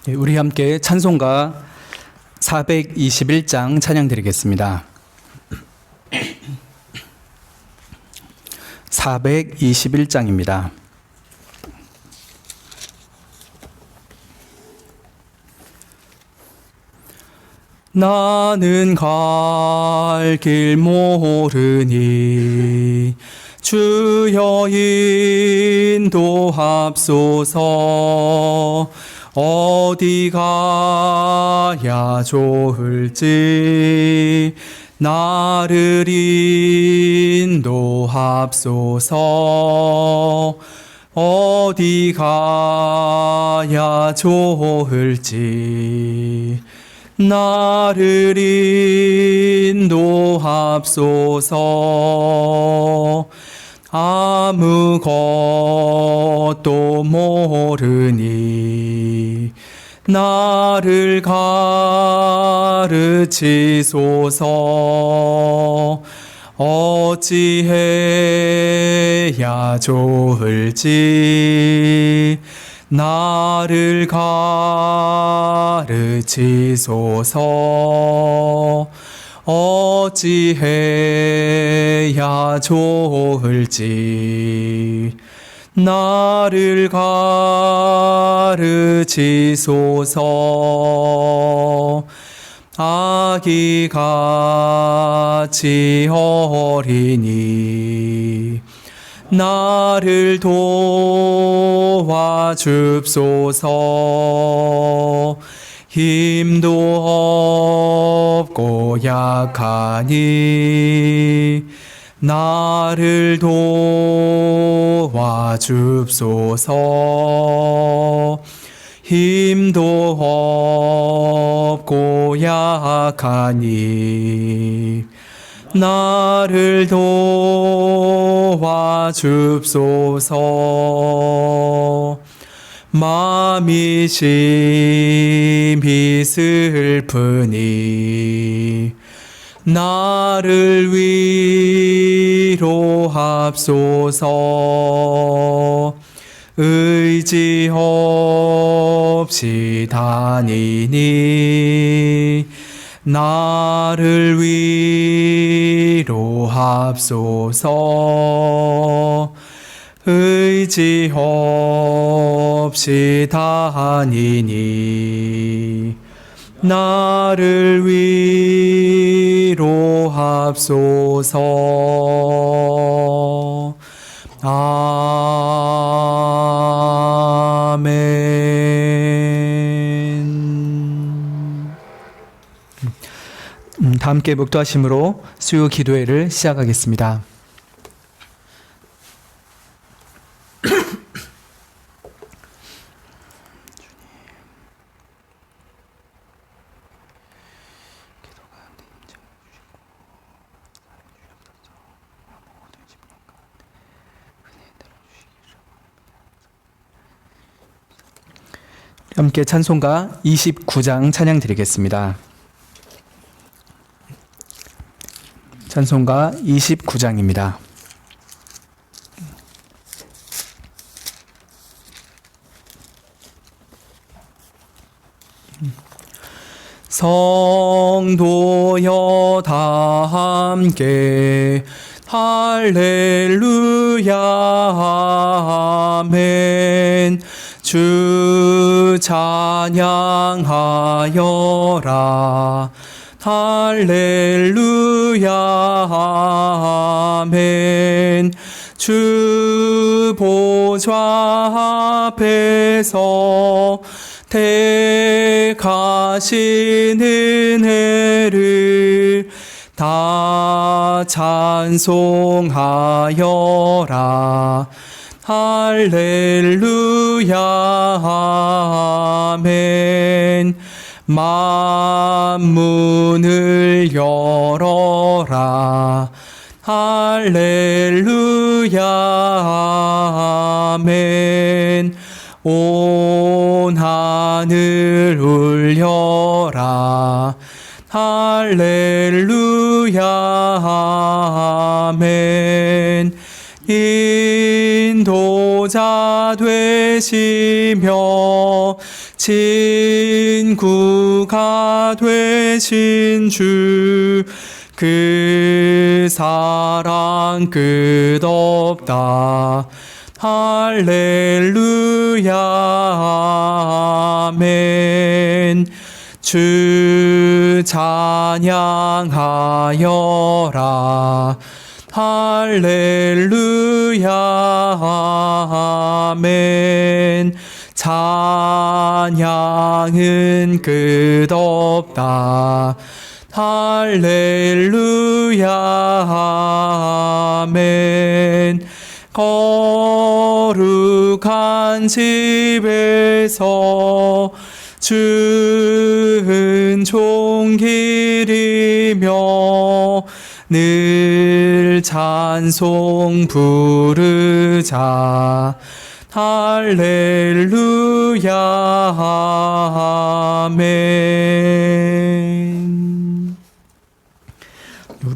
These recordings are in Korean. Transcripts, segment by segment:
우리 함께 찬송가 421장 찬양 드리겠습니다. 421장입니다. 나는 갈 길 모르니 주여 인도합소서. 어디 가야 좋을지 나를 인도합소서. 어디 가야 좋을지 나를 인도합소서. 아무것도 모르니 나를 가르치소서. 어찌해야 좋을지 나를 가르치소서. 어찌해야 좋을지 나를 가르치소서. 아기같이 어리니 나를 도와줍소서. 힘도 없고 약하니 나를 도와줍소서. 힘도 없고 약하니 나를 도와줍소서. 마음이 심히 슬프니 나를 위로합소서. 의지 없이 다니니 나를 위로합소서. 의지 없이 다니니 나를 위로합소서. 아멘. 다 함께 묵도하심으로 수요 기도회를 시작하겠습니다. 함께 찬송가 29장 찬양 드리겠습니다. 찬송가 29장입니다. 성도여 다 함께 할렐루야 아멘. 주 찬양하여라 할렐루야 아멘. 주 보좌 앞에서 택하신 은혜를 다 찬송하여라 할렐루야 아멘. 만문을 열어라 할렐루야 아멘. 온 하늘 울려라 할렐루야 아멘. 인도자 되시며 친구가 되신 주 그 사랑 끝없다. 할렐루야 아멘. 주 찬양하여라. 할렐루야 아멘. 찬양은 끝없다. 할렐루야 아멘. 거룩한 집에서 은총 기리며 늘 찬송 부르자. 할렐루야 아멘.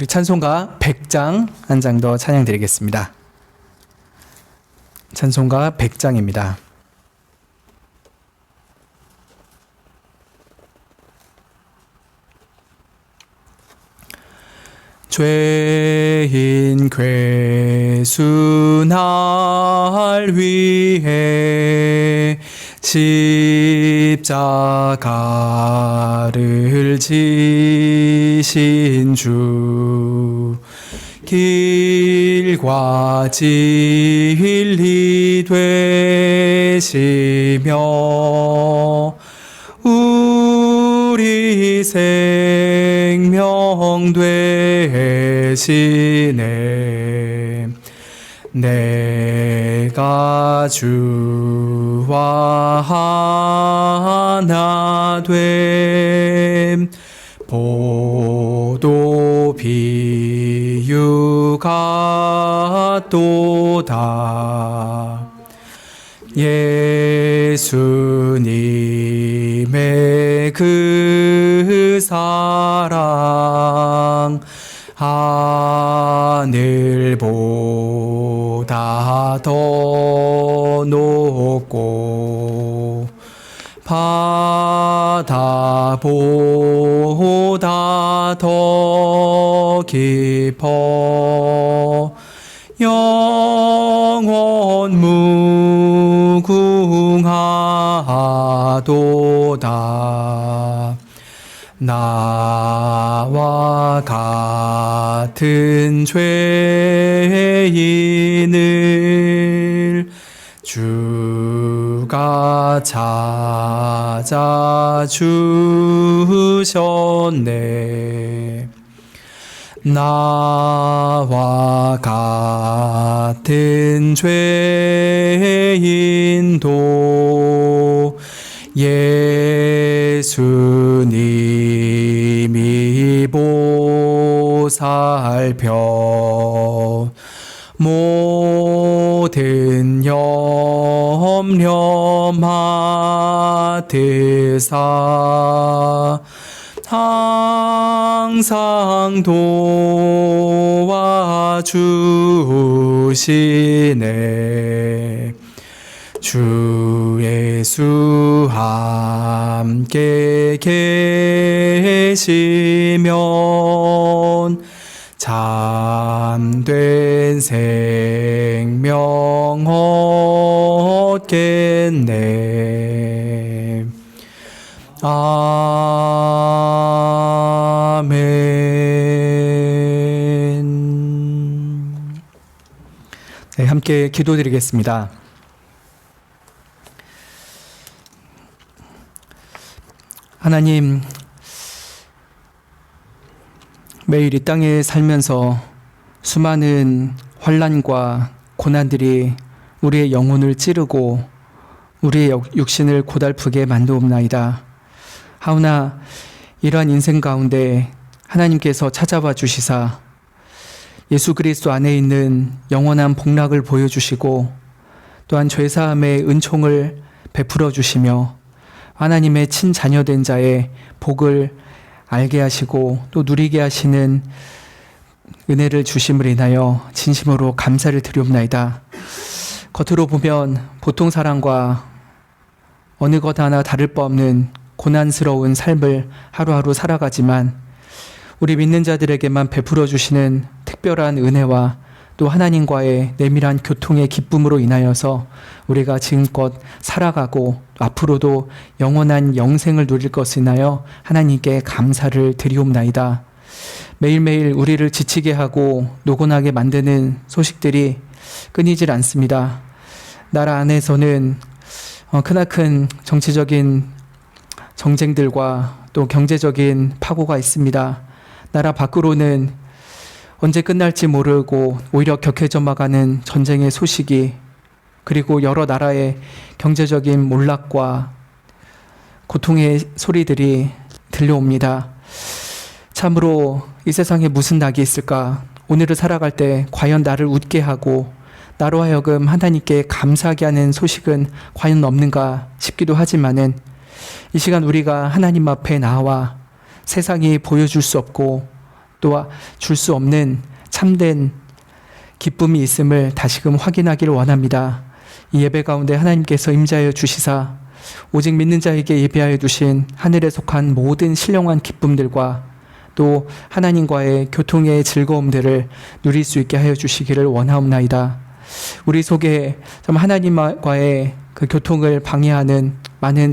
우리 찬송가 100장 한 장 더 찬양 드리겠습니다. 찬송가 100장입니다. 죄인 괴수 날 위해 십자가를 지신 주 길과 진리 되시며 우리 생명 되시네. 내가 주와 하나 됨 보도 비유 같도다. 예수님의 그 사랑 하늘보다 더 높고 바다보다 더 깊어 영원 무궁하도다. 나와 같은 죄인을 주가 찾아주셨네. 나와 같은 죄인도 예수님이 보살펴 모든 염려 맡으사 항상 도와주시네. 주 예수 함께 계시면 참된 생명 얻겠네. 아멘. 네, 함께 기도드리겠습니다. 하나님, 매일 이 땅에 살면서 수많은 환난과 고난들이 우리의 영혼을 찌르고 우리의 육신을 고달프게 만드옵나이다. 하오나 이러한 인생 가운데 하나님께서 찾아와 주시사 예수 그리스도 안에 있는 영원한 복락을 보여주시고 또한 죄사함의 은총을 베풀어 주시며 하나님의 친자녀된 자의 복을 알게 하시고 또 누리게 하시는 은혜를 주심을 인하여 진심으로 감사를 드리옵나이다. 겉으로 보면 보통 사람과 어느 것 하나 다를 바 없는 고난스러운 삶을 하루하루 살아가지만 우리 믿는 자들에게만 베풀어 주시는 특별한 은혜와 또 하나님과의 내밀한 교통의 기쁨으로 인하여서 우리가 지금껏 살아가고 앞으로도 영원한 영생을 누릴 것을 인하여 하나님께 감사를 드리옵나이다. 매일매일 우리를 지치게 하고 노곤하게 만드는 소식들이 끊이질 않습니다. 나라 안에서는 크나큰 정치적인 정쟁들과 또 경제적인 파고가 있습니다. 나라 밖으로는 언제 끝날지 모르고 오히려 격해져가는 전쟁의 소식이, 그리고 여러 나라의 경제적인 몰락과 고통의 소리들이 들려옵니다. 참으로 이 세상에 무슨 낙이 있을까? 오늘을 살아갈 때 과연 나를 웃게 하고 나로 하여금 하나님께 감사하게 하는 소식은 과연 없는가 싶기도 하지만은, 이 시간 우리가 하나님 앞에 나와 세상이 보여줄 수 없고 또 줄 수 없는 참된 기쁨이 있음을 다시금 확인하기를 원합니다. 이 예배 가운데 하나님께서 임재하여 주시사 오직 믿는 자에게 예비하여 두신 하늘에 속한 모든 신령한 기쁨들과 또 하나님과의 교통의 즐거움들을 누릴 수 있게 하여 주시기를 원하옵나이다. 우리 속에 좀 하나님과의 그 교통을 방해하는 많은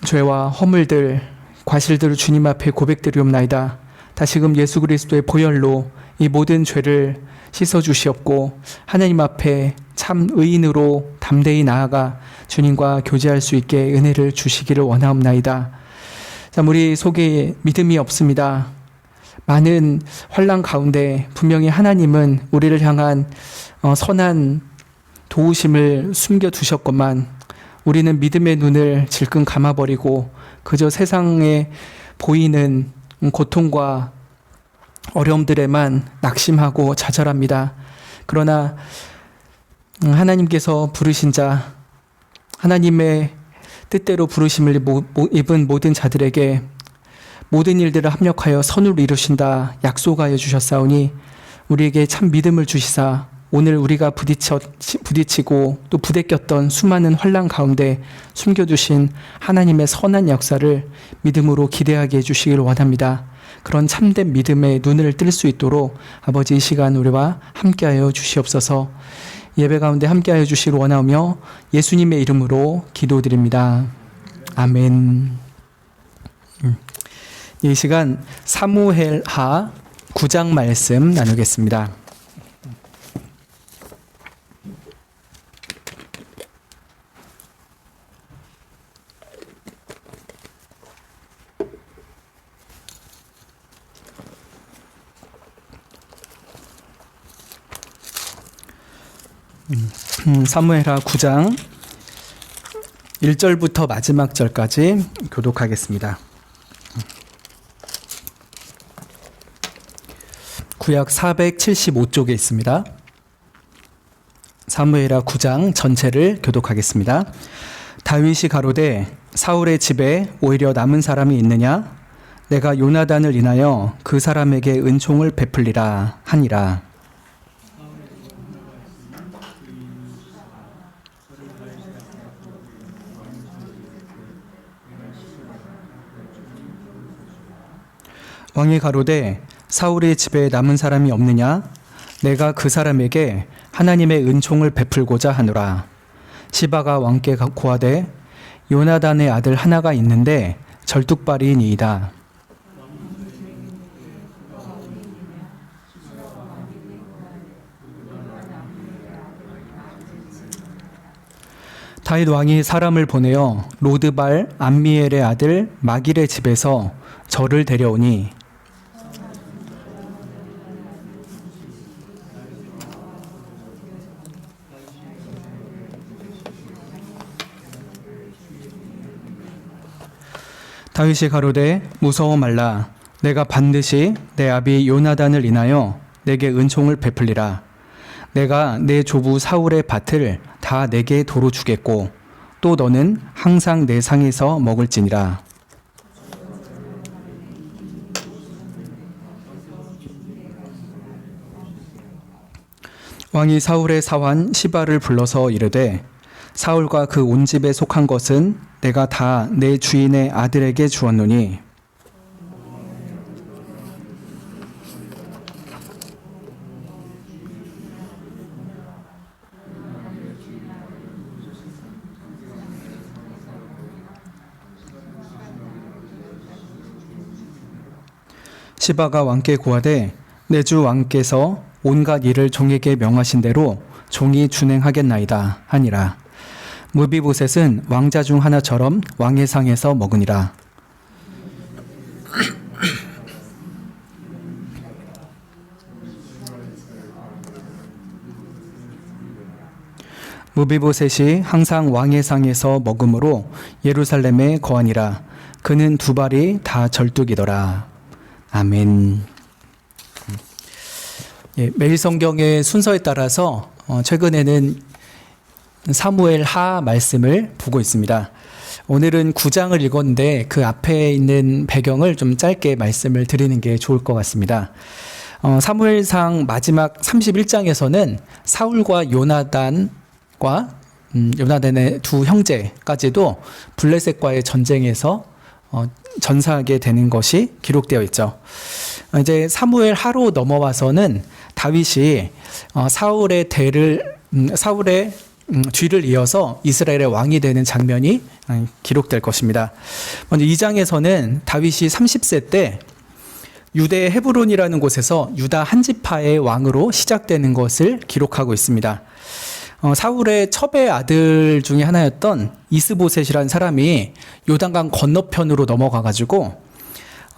죄와 허물들, 과실들을 주님 앞에 고백드리옵나이다. 다시금 예수 그리스도의 보혈로 이 모든 죄를 씻어주시옵고 하나님 앞에 참 의인으로 담대히 나아가 주님과 교제할 수 있게 은혜를 주시기를 원하옵나이다. 참, 우리 속에 믿음이 없습니다. 많은 환난 가운데 분명히 하나님은 우리를 향한 선한 도우심을 숨겨두셨건만 우리는 믿음의 눈을 질끈 감아버리고 그저 세상에 보이는 고통과 어려움들에만 낙심하고 좌절합니다. 그러나 하나님께서 부르신 자, 하나님의 뜻대로 부르심을 입은 모든 자들에게 모든 일들을 합력하여 선을 이루신다 약속하여 주셨사오니 우리에게 참 믿음을 주시사 오늘 우리가 부딪히고 또 부대꼈던 수많은 환난 가운데 숨겨두신 하나님의 선한 역사를 믿음으로 기대하게 해주시기를 원합니다. 그런 참된 믿음의 눈을 뜰 수 있도록 아버지 이 시간 우리와 함께하여 주시옵소서. 예배 가운데 함께하여 주시기를 원하오며 예수님의 이름으로 기도드립니다. 아멘. 이 시간 사무엘하 9장 말씀 나누겠습니다. 사무엘하 9장 1절부터 마지막 절까지 교독하겠습니다. 구약 475쪽에 있습니다. 사무엘하 9장 전체를 교독하겠습니다. 다윗이 가로되 사울의 집에 오히려 남은 사람이 있느냐? 내가 요나단을 인하여 그 사람에게 은총을 베풀리라 하니라. 왕이 가로되 사울의 집에 남은 사람이 없느냐? 내가 그 사람에게 하나님의 은총을 베풀고자 하노라. 시바가 왕께 고하되 요나단의 아들 하나가 있는데 절뚝발이니이다. 다윗 왕이 사람을 보내어 로드발 암미엘의 아들 마길의 집에서 저를 데려오니 다윗이 가로되 무서워 말라. 내가 반드시 내 아비 요나단을 인하여 내게 은총을 베풀리라. 내가 내 조부 사울의 밭을 다 내게 도로 주겠고 또 너는 항상 내 상에서 먹을지니라. 왕이 사울의 사환 시바를 불러서 이르되 사울과 그 온 집에 속한 것은 내가 다 내 주인의 아들에게 주었노니 시바가 왕께 고하되 내 주 왕께서 온갖 일을 종에게 명하신 대로 종이 준행하겠나이다 하니라. 무비보셋은 왕자 중 하나처럼 왕의 상에서 먹으니라. 무비보셋이 항상 왕의 상에서 먹음으로 예루살렘에 거하니라. 그는 두 발이 다 절뚝이더라. 아멘. 예, 매일 성경의 순서에 따라서 최근에는 사무엘 하 말씀을 보고 있습니다. 오늘은 9장을 읽었는데 그 앞에 있는 배경을 좀 짧게 말씀을 드리는 게 좋을 것 같습니다. 사무엘상 마지막 31장에서는 사울과 요나단의 두 형제까지도 블레셋과의 전쟁에서 전사하게 되는 것이 기록되어 있죠. 이제 사무엘 하로 넘어와서는 다윗이 사울의 뒤를 이어서 이스라엘의 왕이 되는 장면이 기록될 것입니다. 먼저 2장에서는 다윗이 30세 때 유대의 헤브론이라는 곳에서 유다 한 지파의 왕으로 시작되는 것을 기록하고 있습니다. 사울의 첩의 아들 중에 하나였던 이스보셋이라는 사람이 요단강 건너편으로 넘어가가지고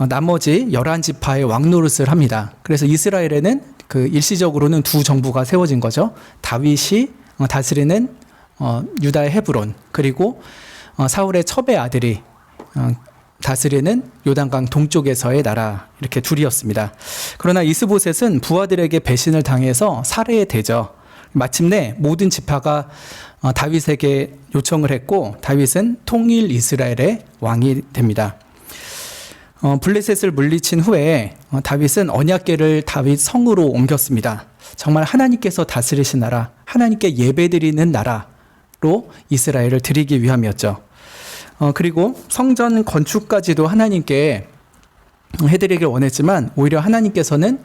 나머지 11지파의 왕노릇을 합니다. 그래서 이스라엘에는 일시적으로는 두 정부가 세워진 거죠. 다윗이 다스리는 유다의 헤브론, 그리고 사울의 첩의 아들이 다스리는 요단강 동쪽에서의 나라, 이렇게 둘이었습니다. 그러나 이스보셋은 부하들에게 배신을 당해서 살해되죠. 마침내 모든 지파가 다윗에게 요청을 했고 다윗은 통일 이스라엘의 왕이 됩니다. 블레셋을 물리친 후에 다윗은 언약궤를 다윗 성으로 옮겼습니다. 정말 하나님께서 다스리신 나라, 하나님께 예배드리는 나라로 이스라엘을 드리기 위함이었죠. 그리고 성전 건축까지도 하나님께 해드리길 원했지만 오히려 하나님께서는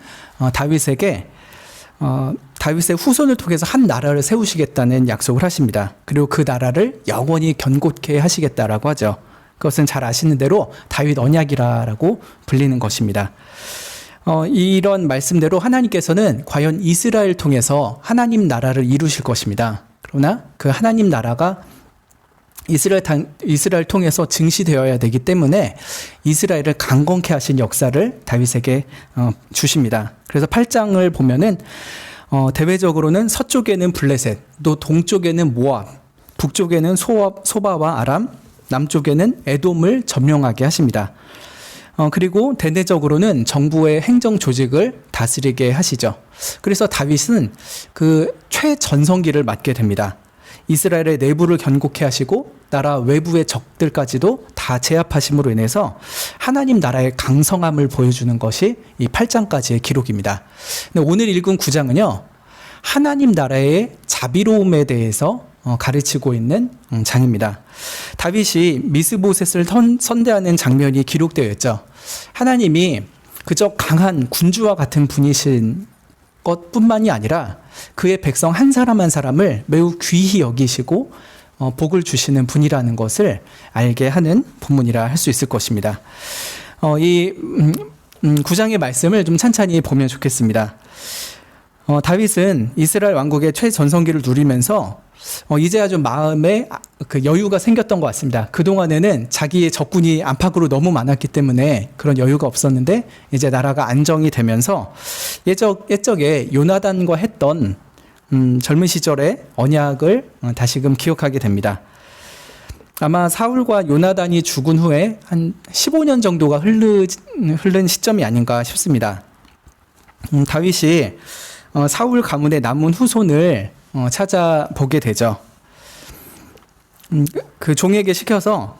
다윗의 후손을 통해서 한 나라를 세우시겠다는 약속을 하십니다. 그리고 그 나라를 영원히 견고케 하시겠다라고 하죠. 그것은 잘 아시는 대로 다윗 언약이라고 불리는 것입니다. 이런 말씀대로 하나님께서는 과연 이스라엘 통해서 하나님 나라를 이루실 것입니다. 그러나 그 하나님 나라가 이스라엘 통해서 증시되어야 되기 때문에 이스라엘을 강건케 하신 역사를 다윗에게 주십니다. 그래서 8장을 보면은 대외적으로는 서쪽에는 블레셋, 또 동쪽에는 모압, 북쪽에는 소바와 아람, 남쪽에는 에돔을 점령하게 하십니다. 그리고 대내적으로는 정부의 행정 조직을 다스리게 하시죠. 그래서 다윗은 그 최전성기를 맞게 됩니다. 이스라엘의 내부를 견고케 하시고 나라 외부의 적들까지도 다 제압하심으로 인해서 하나님 나라의 강성함을 보여주는 것이 이 8장까지의 기록입니다. 근데 오늘 읽은 9장은요, 하나님 나라의 자비로움에 대해서 가르치고 있는 장입니다. 다윗이 미스보셋을 선대하는 장면이 기록되어 있죠. 하나님이 그저 강한 군주와 같은 분이신 것뿐만이 아니라 그의 백성 한 사람 한 사람을 매우 귀히 여기시고 복을 주시는 분이라는 것을 알게 하는 본문이라 할 수 있을 것입니다. 이 9장의 말씀을 좀 찬찬히 보면 좋겠습니다. 다윗은 이스라엘 왕국의 최전성기를 누리면서 이제야 좀 마음에 그 여유가 생겼던 것 같습니다. 그동안에는 자기의 적군이 안팎으로 너무 많았기 때문에 그런 여유가 없었는데 이제 나라가 안정이 되면서 옛적에 요나단과 했던 젊은 시절의 언약을 다시금 기억하게 됩니다. 아마 사울과 요나단이 죽은 후에 한 15년 정도가 흐른 시점이 아닌가 싶습니다. 다윗이 사울 가문의 남은 후손을 찾아보게 되죠. 그 종에게 시켜서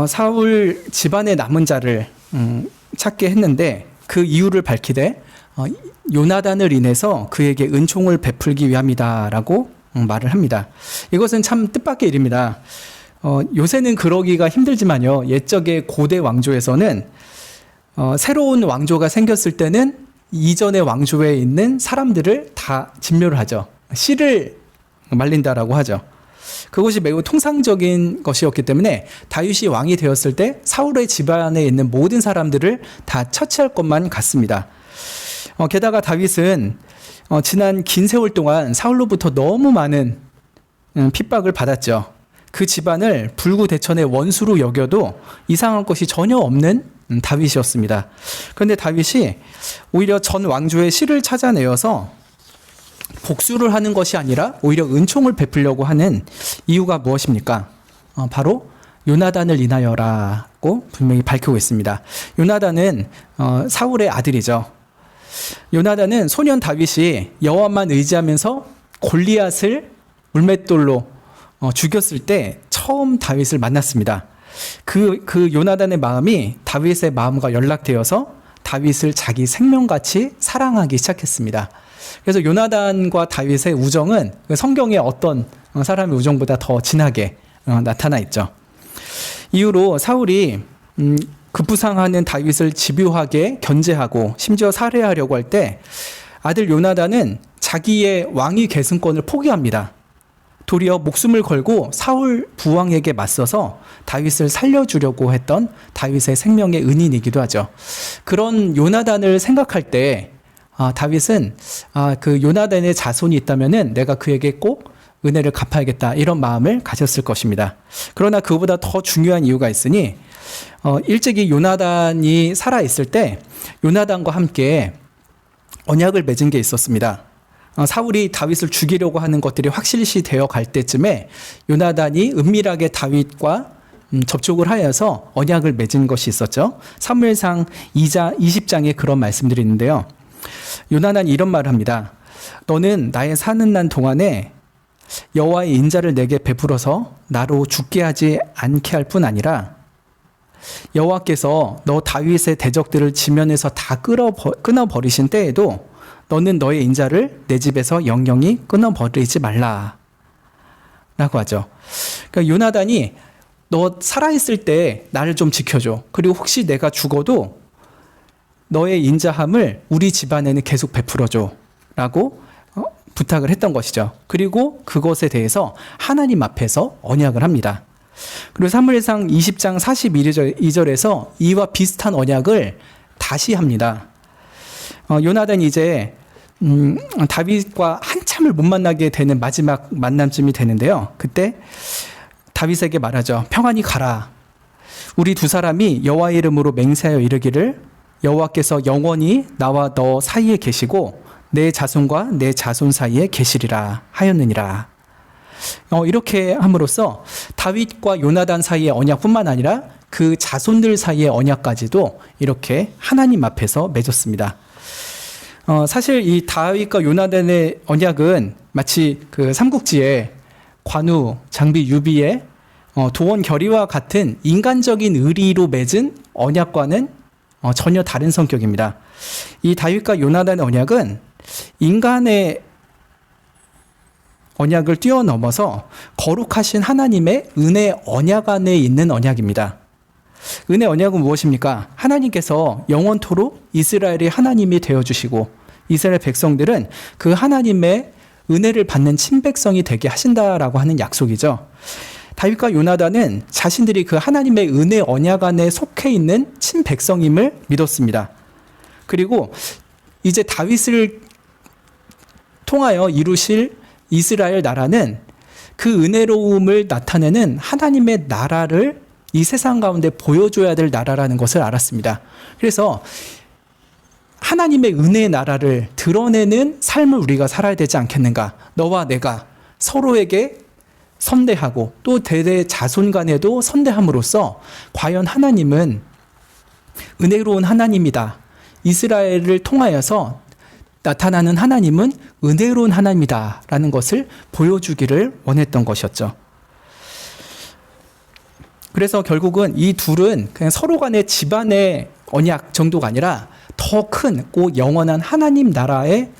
사울 집안의 남은 자를 찾게 했는데 그 이유를 밝히되 요나단을 인해서 그에게 은총을 베풀기 위함이다라고 말을 합니다. 이것은 참 뜻밖의 일입니다. 요새는 그러기가 힘들지만요. 옛적의 고대 왕조에서는 새로운 왕조가 생겼을 때는 이전의 왕조에 있는 사람들을 다 진멸을 하죠. 씨를 말린다라고 하죠. 그것이 매우 통상적인 것이었기 때문에 다윗이 왕이 되었을 때 사울의 집안에 있는 모든 사람들을 다 처치할 것만 같습니다. 게다가 다윗은 지난 긴 세월 동안 사울로부터 너무 많은 핍박을 받았죠. 그 집안을 불구대천의 원수로 여겨도 이상한 것이 전혀 없는 다윗이었습니다. 그런데 다윗이 오히려 전 왕조의 씨를 찾아내어서 복수를 하는 것이 아니라 오히려 은총을 베풀려고 하는 이유가 무엇입니까? 바로 요나단을 인하여라고 분명히 밝히고 있습니다. 요나단은 사울의 아들이죠. 요나단은 소년 다윗이 여호와만 의지하면서 골리앗을 물맷돌로 죽였을 때 처음 다윗을 만났습니다. 그 요나단의 마음이 다윗의 마음과 연락되어서 다윗을 자기 생명같이 사랑하기 시작했습니다. 그래서 요나단과 다윗의 우정은 성경의 어떤 사람의 우정보다 더 진하게 나타나 있죠. 이후로 사울이 급부상하는 다윗을 집요하게 견제하고 심지어 살해하려고 할 때 아들 요나단은 자기의 왕위 계승권을 포기합니다. 도리어 목숨을 걸고 사울 부왕에게 맞서서 다윗을 살려주려고 했던 다윗의 생명의 은인이기도 하죠. 그런 요나단을 생각할 때 다윗은 그 요나단의 자손이 있다면은 내가 그에게 꼭 은혜를 갚아야겠다 이런 마음을 가졌을 것입니다. 그러나 그보다 더 중요한 이유가 있으니 일찍이 요나단이 살아있을 때 요나단과 함께 언약을 맺은 게 있었습니다. 사울이 다윗을 죽이려고 하는 것들이 확실시 되어 갈 때쯤에 요나단이 은밀하게 다윗과 접촉을 하여서 언약을 맺은 것이 있었죠. 사무엘상 20장에 그런 말씀들이 있는데요. 요나단이 이런 말을 합니다. 너는 나의 사는 난 동안에 여호와의 인자를 내게 베풀어서 나로 죽게 하지 않게 할 뿐 아니라 여호와께서 너 다윗의 대적들을 지면에서 다 끊어버리신 때에도 너는 너의 인자를 내 집에서 영영히 끊어버리지 말라 라고 하죠. 그러니까 요나단이 너 살아있을 때 나를 좀 지켜줘. 그리고 혹시 내가 죽어도 너의 인자함을 우리 집안에는 계속 베풀어줘 라고 부탁을 했던 것이죠. 그리고 그것에 대해서 하나님 앞에서 언약을 합니다. 그리고 사무엘상 20장 42절에서 이와 비슷한 언약을 다시 합니다. 요나단이 이제 다윗과 한참을 못 만나게 되는 마지막 만남쯤이 되는데요. 그때 다윗에게 말하죠. 평안히 가라. 우리 두 사람이 여호와의 이름으로 맹세하여 이르기를 여호와께서 영원히 나와 너 사이에 계시고 내 자손과 내 자손 사이에 계시리라 하였느니라. 이렇게 함으로써 다윗과 요나단 사이의 언약뿐만 아니라 그 자손들 사이의 언약까지도 이렇게 하나님 앞에서 맺었습니다. 사실 이 다윗과 요나단의 언약은 마치 그 삼국지의 관우, 장비, 유비의 도원 결의와 같은 인간적인 의리로 맺은 언약과는 전혀 다른 성격입니다. 이 다윗과 요나단의 언약은 인간의 언약을 뛰어넘어서 거룩하신 하나님의 은혜 언약 안에 있는 언약입니다. 은혜 언약은 무엇입니까? 하나님께서 영원토록 이스라엘의 하나님이 되어주시고 이스라엘 백성들은 그 하나님의 은혜를 받는 친백성이 되게 하신다라고 하는 약속이죠. 다윗과 요나단은 자신들이 그 하나님의 은혜 언약 안에 속해 있는 친백성임을 믿었습니다. 그리고 이제 다윗을 통하여 이루실 이스라엘 나라는 그 은혜로움을 나타내는 하나님의 나라를 이 세상 가운데 보여줘야 될 나라라는 것을 알았습니다. 그래서 하나님의 은혜의 나라를 드러내는 삶을 우리가 살아야 되지 않겠는가? 너와 내가 서로에게 선대하고 또 대대 자손 간에도 선대함으로써 과연 하나님은 은혜로운 하나님이다. 이스라엘을 통하여서 나타나는 하나님은 은혜로운 하나님이다 라는 것을 보여주기를 원했던 것이었죠. 그래서 결국은 이 둘은 그냥 서로 간의 집안의 언약 정도가 아니라 더 큰 꼭 영원한 하나님 나라의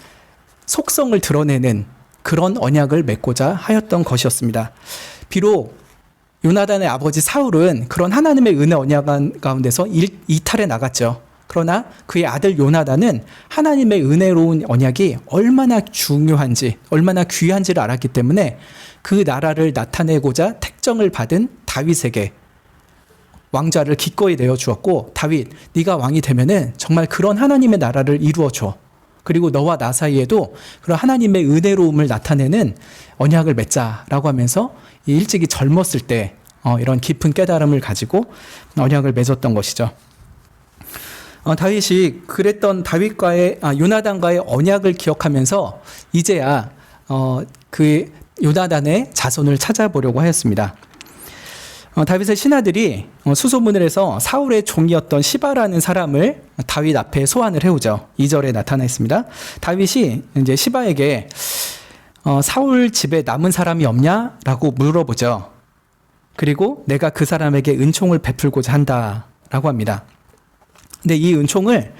속성을 드러내는 그런 언약을 맺고자 하였던 것이었습니다. 비록 요나단의 아버지 사울은 그런 하나님의 은혜 언약 가운데서 이탈해 나갔죠. 그러나 그의 아들 요나단은 하나님의 은혜로운 언약이 얼마나 중요한지, 얼마나 귀한지를 알았기 때문에 그 나라를 나타내고자 택정을 받은 다윗에게 왕좌를 기꺼이 내어주었고, 다윗, 네가 왕이 되면은 정말 그런 하나님의 나라를 이루어줘. 그리고 너와 나 사이에도 그런 하나님의 은혜로움을 나타내는 언약을 맺자라고 하면서 일찍이 젊었을 때 이런 깊은 깨달음을 가지고 언약을 맺었던 것이죠. 다윗이 그랬던 요나단과의 언약을 기억하면서 이제야 그 요나단의 자손을 찾아보려고 하였습니다. 다윗의 신하들이 수소문을 해서 사울의 종이었던 시바라는 사람을 다윗 앞에 소환을 해오죠. 2절에 나타나 있습니다. 다윗이 이제 시바에게 사울 집에 남은 사람이 없냐라고 물어보죠. 그리고 내가 그 사람에게 은총을 베풀고자 한다라고 합니다. 근데 이 은총을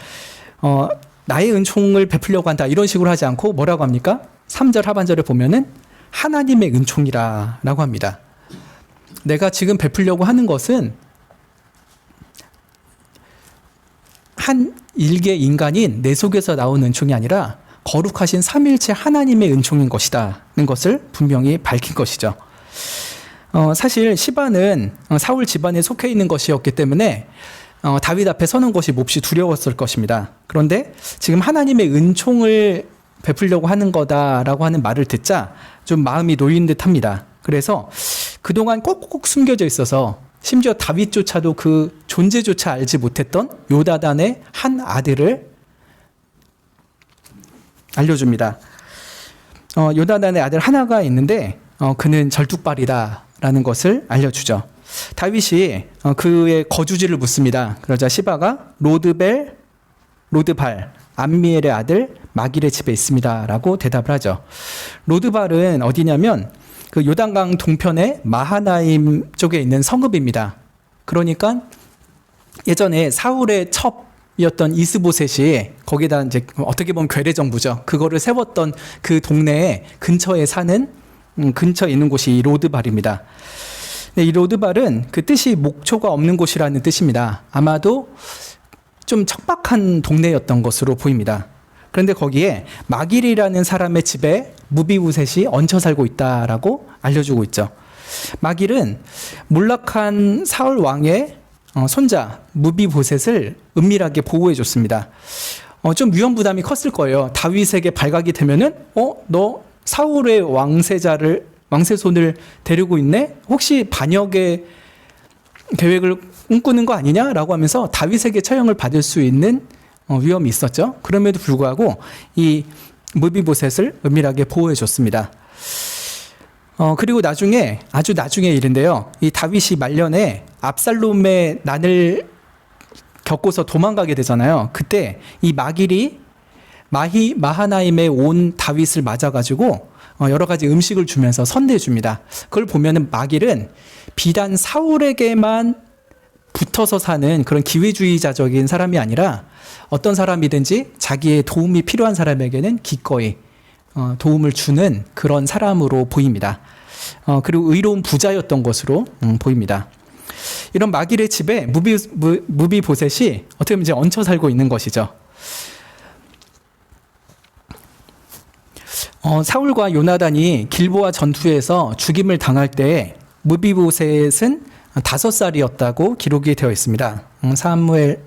나의 은총을 베풀려고 한다 이런 식으로 하지 않고 뭐라고 합니까? 3절 하반절에 보면은 하나님의 은총이라고 합니다. 내가 지금 베풀려고 하는 것은 한 일개 인간인 내 속에서 나온 은총이 아니라 거룩하신 삼일체 하나님의 은총인 것이다는 것을 분명히 밝힌 것이죠. 사실 시바는 사울 집안에 속해 있는 것이었기 때문에 다윗 앞에 서는 것이 몹시 두려웠을 것입니다. 그런데 지금 하나님의 은총을 베풀려고 하는 거다라고 하는 말을 듣자 좀 마음이 놓인 듯합니다. 그래서 그동안 꼭꼭 숨겨져 있어서 심지어 다윗조차도 그 존재조차 알지 못했던 요나단의 한 아들을 알려줍니다. 요나단의 아들 하나가 있는데 그는 절뚝발이다라는 것을 알려주죠. 다윗이 그의 거주지를 묻습니다. 그러자 시바가 로드발 암미엘의 아들 마길의 집에 있습니다라고 대답을 하죠. 로드발은 어디냐면 그 요단강 동편의 마하나임 쪽에 있는 성읍입니다. 그러니까 예전에 사울의 첩이었던 이스보셋이 거기다 이제 어떻게 보면 괴뢰 정부죠. 그거를 세웠던 그 동네에 근처에 있는 곳이 이 로드발입니다. 이 로드발은 그 뜻이 목초가 없는 곳이라는 뜻입니다. 아마도 좀 척박한 동네였던 것으로 보입니다. 그런데 거기에 마길이라는 사람의 집에 무비보셋이 얹혀 살고 있다라고 알려주고 있죠. 마길은 몰락한 사울 왕의 손자 무비보셋을 은밀하게 보호해 줬습니다. 좀 위험 부담이 컸을 거예요. 다윗에게 발각이 되면은 너 사울의 왕세손을 데리고 있네? 혹시 반역의 계획을 꿈꾸는 거 아니냐라고 하면서 다윗에게 처형을 받을 수 있는 위험이 있었죠. 그럼에도 불구하고 이 무비보셋을 은밀하게 보호해 줬습니다. 그리고 아주 나중에 일인데요. 이 다윗이 말년에 압살롬의 난을 겪고서 도망가게 되잖아요. 그때 이 마길이 마하나임에 온 다윗을 맞아가지고 여러 가지 음식을 주면서 선대해 줍니다. 그걸 보면은 마길은 비단 사울에게만 붙어서 사는 그런 기회주의자적인 사람이 아니라 어떤 사람이든지 자기의 도움이 필요한 사람에게는 기꺼이 도움을 주는 그런 사람으로 보입니다. 그리고 의로운 부자였던 것으로 보입니다. 이런 마길의 집에 무비보셋이 어떻게 보면 이제 얹혀 살고 있는 것이죠. 사울과 요나단이 길보아 전투에서 죽임을 당할 때 무비보셋은 5살이었다고 기록이 되어 있습니다. 사무엘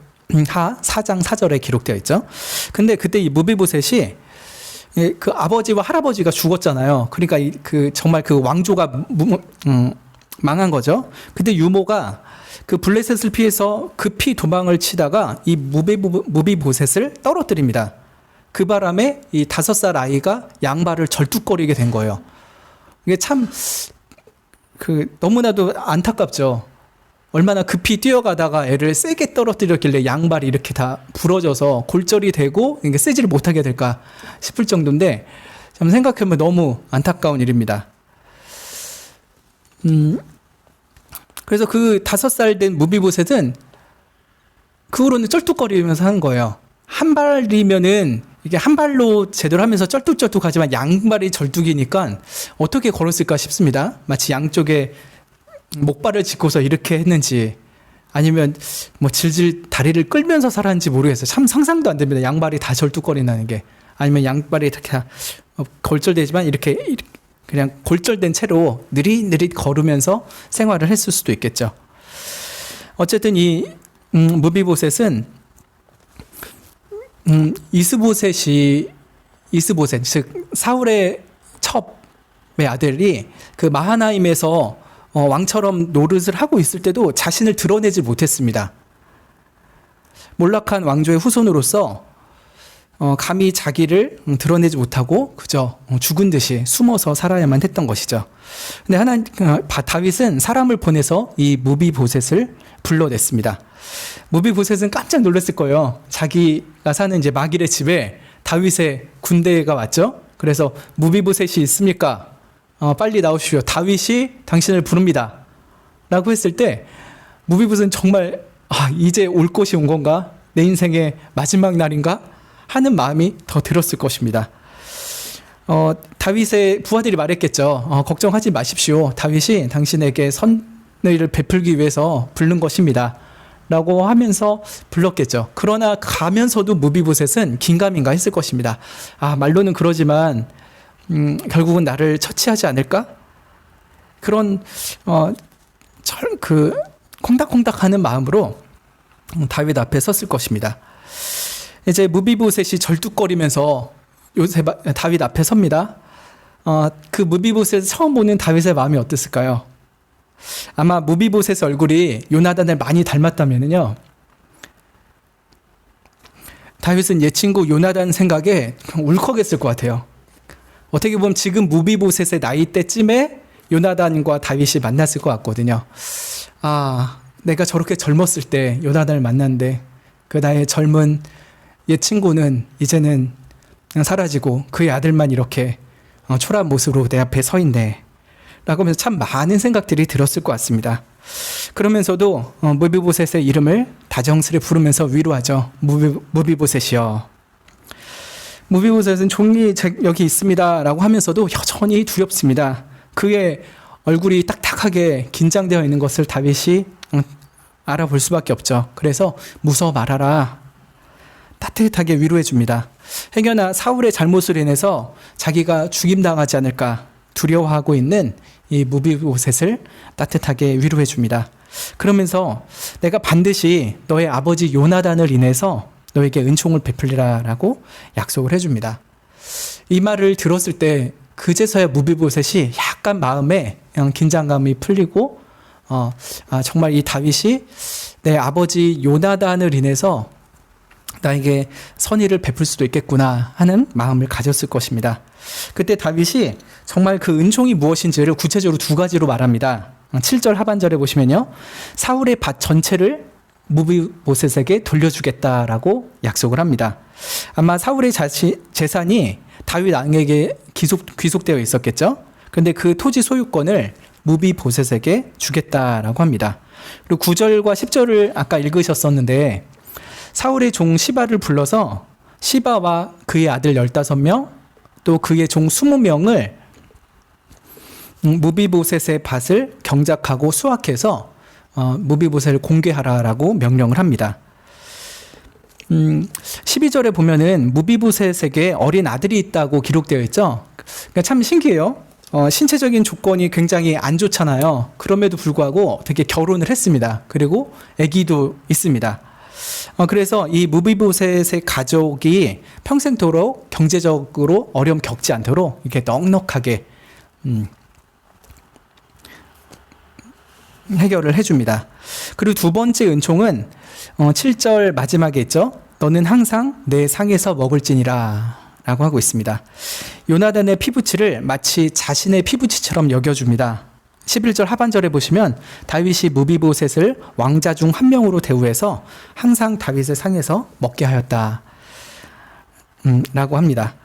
하 4장 4절에 기록되어 있죠. 근데 그때 이 무비보셋이 그 아버지와 할아버지가 죽었잖아요. 그러니까 정말 그 왕조가 망한 거죠. 그때 유모가 그 블레셋을 피해서 급히 도망을 치다가 이 무비보셋을 떨어뜨립니다. 그 바람에 이 5살 아이가 양발을 절뚝거리게 된 거예요. 이게 참 너무나도 안타깝죠. 얼마나 급히 뛰어가다가 애를 세게 떨어뜨렸길래 양발이 이렇게 다 부러져서 골절이 되고 이게 쓰지를 못하게 될까 싶을 정도인데 참 생각해보면 너무 안타까운 일입니다. 그래서 그 5살 된 무비보셋은 그 후로는 쩔뚝거리면서 한 거예요. 한 발이면은 이게 한 발로 제대로 하면서 쩔뚝쩔뚝하지만 양발이 절뚝이니까 어떻게 걸었을까 싶습니다. 마치 양쪽에 목발을 짚고서 이렇게 했는지 아니면 뭐 질질 다리를 끌면서 살았는지 모르겠어요. 참 상상도 안 됩니다. 양발이 다 절뚝거린다는 게. 아니면 양발이 이렇게 골절되지만 이렇게 그냥 골절된 채로 느릿느릿 걸으면서 생활을 했을 수도 있겠죠. 어쨌든 이 무비보셋은 이스보셋 즉 사울의 첩의 아들이 그 마하나임에서 왕처럼 노릇을 하고 있을 때도 자신을 드러내지 못했습니다. 몰락한 왕조의 후손으로서 감히 자기를 드러내지 못하고 그저 죽은 듯이 숨어서 살아야만 했던 것이죠. 근데 다윗은 사람을 보내서 이 무비보셋을 불러냈습니다. 무비보셋은 깜짝 놀랐을 거예요. 자기가 사는 이제 마길의 집에 다윗의 군대가 왔죠. 그래서 무비보셋이 있습니까? 빨리 나오시오. 다윗이 당신을 부릅니다. 라고 했을 때 무비보셋은 정말 이제 올 것이 온 건가? 내 인생의 마지막 날인가? 하는 마음이 더 들었을 것입니다. 다윗의 부하들이 말했겠죠. 걱정하지 마십시오. 다윗이 당신에게 선을 베풀기 위해서 부른 것입니다. 라고 하면서 불렀겠죠. 그러나 가면서도 무비보셋은 긴가민가 했을 것입니다. 말로는 그러지만 결국은 나를 처치하지 않을까? 그런 콩닥콩닥하는 마음으로 다윗 앞에 섰을 것입니다. 이제 무비보셋이 절뚝거리면서 다윗 앞에 섭니다. 그 무비보셋을 처음 보는 다윗의 마음이 어땠을까요? 아마 무비보셋의 얼굴이 요나단을 많이 닮았다면요, 다윗은 옛 친구 요나단 생각에 울컥했을 것 같아요. 어떻게 보면 지금 무비보셋의 나이 때쯤에 요나단과 다윗이 만났을 것 같거든요. 내가 저렇게 젊었을 때 요나단을 만났는데 그 나의 젊은 옛 친구는 이제는 그냥 사라지고 그의 아들만 이렇게 초라한 모습으로 내 앞에 서 있네 라고 하면서 참 많은 생각들이 들었을 것 같습니다. 그러면서도 무비보셋의 이름을 다정스레 부르면서 위로하죠. 무비보셋이여. 무비보셋은 종이 여기 있습니다 라고 하면서도 여전히 두렵습니다. 그의 얼굴이 딱딱하게 긴장되어 있는 것을 다윗이 알아볼 수밖에 없죠. 그래서 무서워 말아라, 따뜻하게 위로해 줍니다. 행여나 사울의 잘못으로 인해서 자기가 죽임당하지 않을까 두려워하고 있는 이 무비보셋을 따뜻하게 위로해 줍니다. 그러면서 내가 반드시 너의 아버지 요나단을 인해서 너에게 은총을 베풀리라 라고 약속을 해줍니다. 이 말을 들었을 때 그제서야 무비보셋이 약간 마음에 긴장감이 풀리고 정말 이 다윗이 내 아버지 요나단을 인해서 나에게 선의를 베풀 수도 있겠구나 하는 마음을 가졌을 것입니다. 그때 다윗이 정말 그 은총이 무엇인지를 구체적으로 두 가지로 말합니다. 7절 하반절에 보시면요, 사울의 밭 전체를 무비보셋에게 돌려주겠다라고 약속을 합니다. 아마 사울의 재산이 다윗 왕에게 귀속되어 있었겠죠. 그런데 그 토지 소유권을 무비보셋에게 주겠다라고 합니다. 그리고 9절과 10절을 아까 읽으셨었는데 사울의 종 시바를 불러서 시바와 그의 아들 15명 또 그의 종 20명을 무비보셋의 밭을 경작하고 수확해서 무비보셋을 공개하라라고 명령을 합니다. 12절에 보면은 무비보셋에게 어린 아들이 있다고 기록되어 있죠. 그러니까 참 신기해요. 신체적인 조건이 굉장히 안 좋잖아요. 그럼에도 불구하고 어떻게 결혼을 했습니다. 그리고 아기도 있습니다. 그래서 이 무비보셋의 가족이 평생토록 경제적으로 어려움 겪지 않도록 이렇게 넉넉하게 해결을 해줍니다. 그리고 두 번째 은총은 7절 마지막에 있죠. 너는 항상 내 상에서 먹을지니라 라고 하고 있습니다. 요나단의 피부치를 마치 자신의 피부치처럼 여겨줍니다. 11절 하반절에 보시면 다윗이 무비보셋을 왕자 중 한 명으로 대우해서 항상 다윗의 상에서 먹게 하였다 라고 합니다.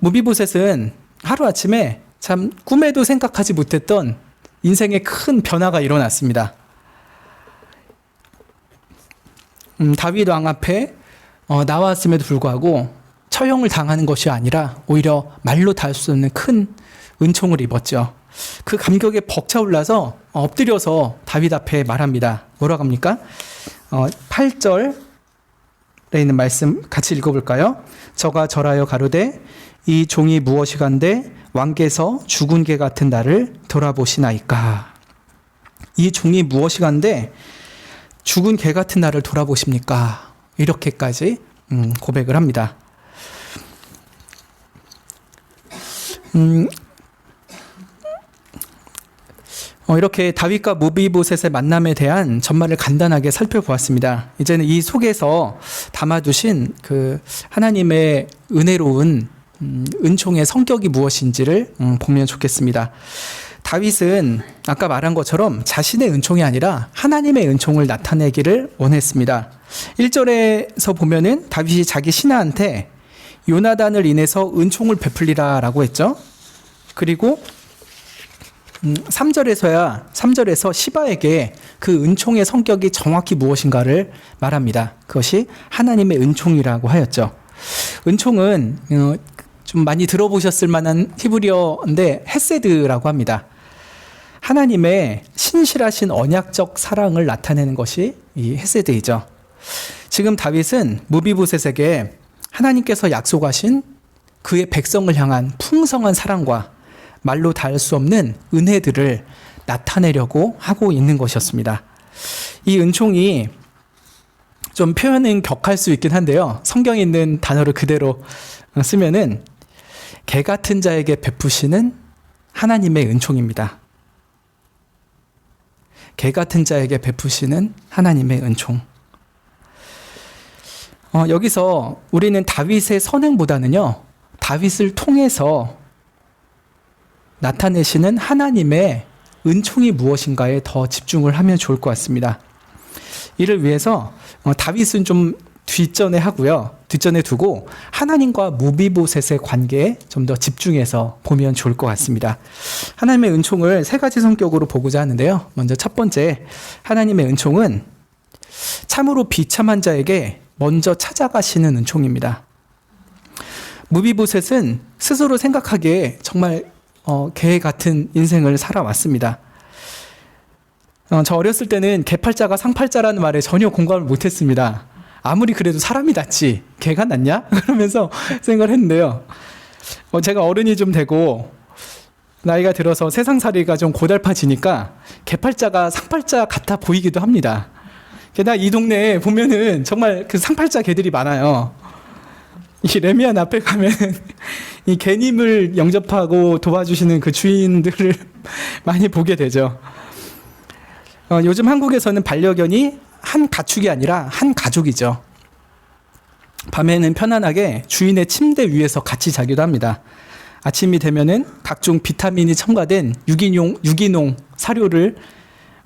무비보셋은 하루아침에 참 꿈에도 생각하지 못했던 인생에 큰 변화가 일어났습니다. 다윗 왕 앞에 나왔음에도 불구하고 처형을 당하는 것이 아니라 오히려 말로 닿을 수 없는 큰 은총을 입었죠. 그 감격에 벅차올라서 엎드려서 다윗 앞에 말합니다. 뭐라고 합니까? 8절에 있는 말씀 같이 읽어볼까요? 저가 절하여 가로되 이 종이 무엇이간데 왕께서 죽은 개 같은 나를 돌아보시나이까. 이 종이 무엇이간데 죽은 개 같은 나를 돌아보십니까? 이렇게까지 고백을 합니다. 이렇게 다윗과 무비보셋의 만남에 대한 전말을 간단하게 살펴보았습니다. 이제는 이 속에서 담아두신 그 하나님의 은혜로운 은총의 성격이 무엇인지를 보면 좋겠습니다. 다윗은 아까 말한 것처럼 자신의 은총이 아니라 하나님의 은총을 나타내기를 원했습니다. 1절에서 보면은 다윗이 자기 신하한테 요나단을 인해서 은총을 베풀리라 라고 했죠. 그리고 3절에서 시바에게 그 은총의 성격이 정확히 무엇인가를 말합니다. 그것이 하나님의 은총이라고 하였죠. 은총은 좀 많이 들어보셨을 만한 히브리어인데 헤세드라고 합니다. 하나님의 신실하신 언약적 사랑을 나타내는 것이 이 헤세드이죠. 지금 다윗은 무비보셋에게 하나님께서 약속하신 그의 백성을 향한 풍성한 사랑과 말로 닿을 수 없는 은혜들을 나타내려고 하고 있는 것이었습니다. 이 은총이 좀 표현은 격할 수 있긴 한데요. 성경에 있는 단어를 그대로 쓰면은 개 같은 자에게 베푸시는 하나님의 은총입니다. 개 같은 자에게 베푸시는 하나님의 은총. 여기서 우리는 다윗의 선행보다는요, 다윗을 통해서 나타내시는 하나님의 은총이 무엇인가에 더 집중을 하면 좋을 것 같습니다. 이를 위해서 다윗은 좀 뒷전에 두고 하나님과 무비보셋의 관계에 좀 더 집중해서 보면 좋을 것 같습니다. 하나님의 은총을 세 가지 성격으로 보고자 하는데요. 먼저 첫 번째, 하나님의 은총은 참으로 비참한 자에게 먼저 찾아가시는 은총입니다. 무비보셋은 스스로 생각하기에 정말 개 같은 인생을 살아왔습니다. 저 어렸을 때는 개팔자가 상팔자라는 말에 전혀 공감을 못했습니다. 아무리 그래도 사람이 낫지 개가 낫냐? 그러면서 생각을 했는데요. 제가 어른이 좀 되고 나이가 들어서 세상살이가 좀 고달파지니까 개팔자가 상팔자 같아 보이기도 합니다. 게다가 이 동네에 보면은 정말 그 상팔자 개들이 많아요. 이 레미안 앞에 가면 이 개님을 영접하고 도와주시는 그 주인들을 많이 보게 되죠. 요즘 한국에서는 반려견이 한 가축이 아니라 한 가족이죠. 밤에는 편안하게 주인의 침대 위에서 같이 자기도 합니다. 아침이 되면은 각종 비타민이 첨가된 유기농 사료를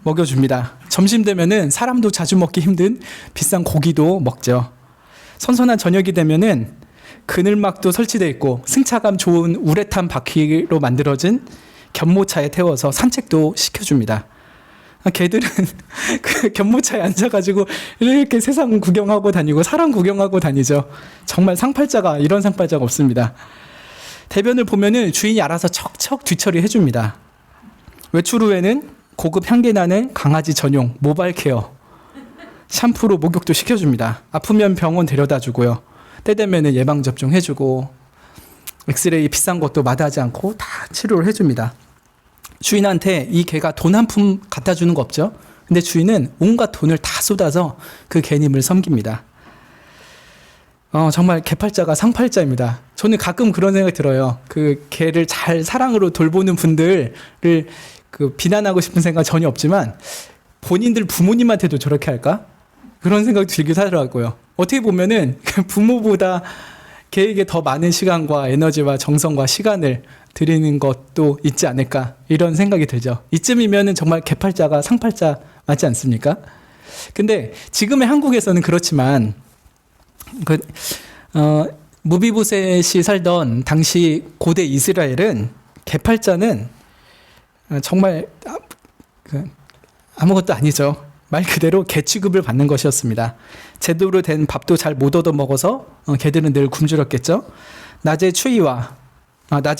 먹여줍니다. 점심 되면은 사람도 자주 먹기 힘든 비싼 고기도 먹죠. 선선한 저녁이 되면은 그늘막도 설치되어 있고 승차감 좋은 우레탄 바퀴로 만들어진 견모차에 태워서 산책도 시켜줍니다. 개들은 그 견모차에 앉아가지고 이렇게 세상 구경하고 다니고 사람 구경하고 다니죠. 정말 상팔자가 이런 상팔자가 없습니다. 대변을 보면은 주인이 알아서 척척 뒤처리 해줍니다. 외출 후에는 고급 향기 나는 강아지 전용 모바일 케어 샴푸로 목욕도 시켜줍니다. 아프면 병원 데려다 주고요. 때 되면은 예방접종 해주고 엑스레이 비싼 것도 마다하지 않고 다 치료를 해줍니다. 주인한테 이 개가 돈 한 푼 갖다 주는 거 없죠? 근데 주인은 온갖 돈을 다 쏟아서 그 개님을 섬깁니다. 정말 개팔자가 상팔자입니다. 저는 가끔 그런 생각이 들어요. 그 개를 잘 사랑으로 돌보는 분들을 그 비난하고 싶은 생각 전혀 없지만 본인들 부모님한테도 저렇게 할까? 그런 생각이 들기도 하더라고요. 어떻게 보면은 부모보다 개에게 더 많은 시간과 에너지와 정성과 시간을 드리는 것도 있지 않을까 이런 생각이 들죠. 이쯤이면은 정말 개팔자가 상팔자 맞지 않습니까? 근데 지금의 한국에서는 그렇지만 무비보셋이 살던 당시 고대 이스라엘은 개팔자는 정말 아무것도 아니죠. 말 그대로 개 취급을 받는 것이었습니다. 제대로 된 밥도 잘 못 얻어 먹어서 개들은 늘 굶주렸겠죠. 낮의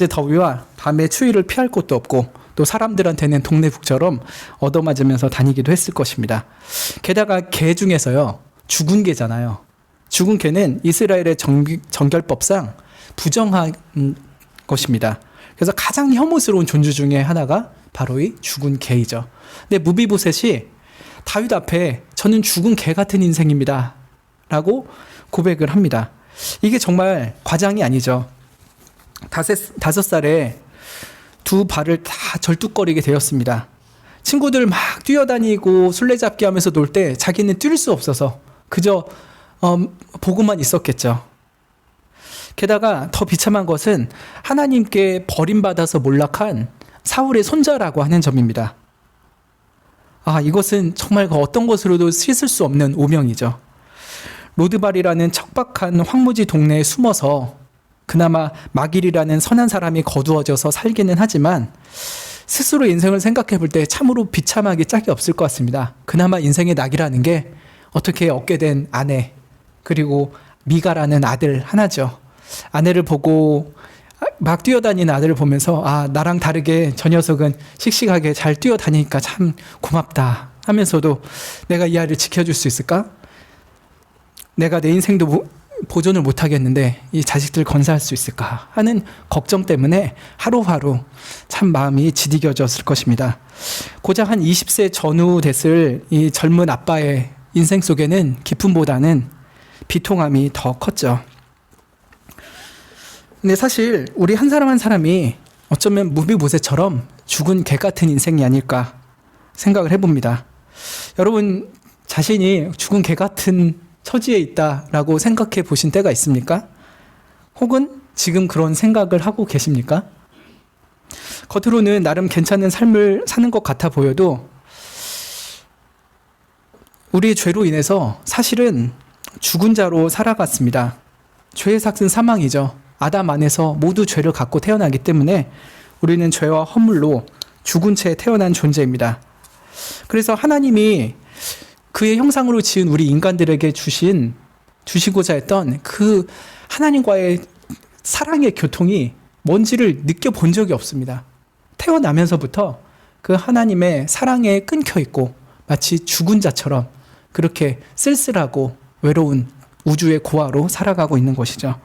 더위와 밤의 추위를 피할 곳도 없고 또 사람들한테는 동네 북처럼 얻어맞으면서 다니기도 했을 것입니다. 게다가 개 중에서요, 죽은 개잖아요. 죽은 개는 이스라엘의 정결법상 부정한 것입니다. 그래서 가장 혐오스러운 존재 중에 하나가 바로 이 죽은 개이죠. 근데 무비보셋이 다윗 앞에 저는 죽은 개 같은 인생입니다 라고 고백을 합니다. 이게 정말 과장이 아니죠. 5살에 두 발을 다 절뚝거리게 되었습니다. 친구들 막 뛰어다니고 술래잡기 하면서 놀 때 자기는 뛸 수 없어서 그저 보고만 있었겠죠. 게다가 더 비참한 것은 하나님께 버림받아서 몰락한 사울의 손자라고 하는 점입니다. 이것은 정말 그 어떤 것으로도 씻을 수 없는 오명이죠. 로드발이라는 척박한 황무지 동네에 숨어서 그나마 마길이라는 선한 사람이 거두어져서 살기는 하지만 스스로 인생을 생각해 볼 때 참으로 비참하기 짝이 없을 것 같습니다. 그나마 인생의 낙이라는 게 어떻게 얻게 된 아내, 그리고 미가라는 아들 하나죠. 아내를 보고 막 뛰어다니는 아들을 보면서 나랑 다르게 저 녀석은 씩씩하게 잘 뛰어다니니까 참 고맙다 하면서도 내가 이 아이를 지켜줄 수 있을까? 내가 내 인생도 보존을 못하겠는데 이 자식들 건사할 수 있을까 하는 걱정 때문에 하루하루 참 마음이 지디겨졌을 것입니다. 고작 한 20세 전후 됐을 이 젊은 아빠의 인생 속에는 기쁨보다는 비통함이 더 컸죠. 근데 사실 우리 한 사람 한 사람이 어쩌면 무비보셋처럼 죽은 개 같은 인생이 아닐까 생각을 해봅니다. 여러분 자신이 죽은 개 같은 처지에 있다라고 생각해 보신 때가 있습니까? 혹은 지금 그런 생각을 하고 계십니까? 겉으로는 나름 괜찮은 삶을 사는 것 같아 보여도 우리의 죄로 인해서 사실은 죽은 자로 살아갔습니다. 죄의 삭은 사망이죠. 아담 안에서 모두 죄를 갖고 태어나기 때문에 우리는 죄와 허물로 죽은 채 태어난 존재입니다. 그래서 하나님이 그의 형상으로 지은 우리 인간들에게 주시고자 했던 그 하나님과의 사랑의 교통이 뭔지를 느껴본 적이 없습니다. 태어나면서부터 그 하나님의 사랑에 끊겨 있고 마치 죽은 자처럼 그렇게 쓸쓸하고 외로운 우주의 고아로 살아가고 있는 것이죠.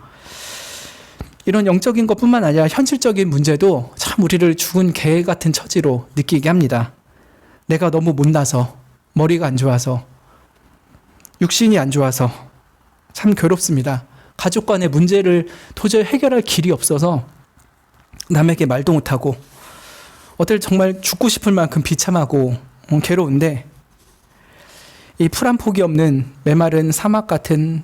이런 영적인 것뿐만 아니라 현실적인 문제도 참 우리를 죽은 개 같은 처지로 느끼게 합니다. 내가 너무 못나서, 머리가 안 좋아서, 육신이 안 좋아서 참 괴롭습니다. 가족 간의 문제를 도저히 해결할 길이 없어서 남에게 말도 못하고 어떨 정말 죽고 싶을 만큼 비참하고 괴로운데 이 풀 한 폭이 없는 메마른 사막 같은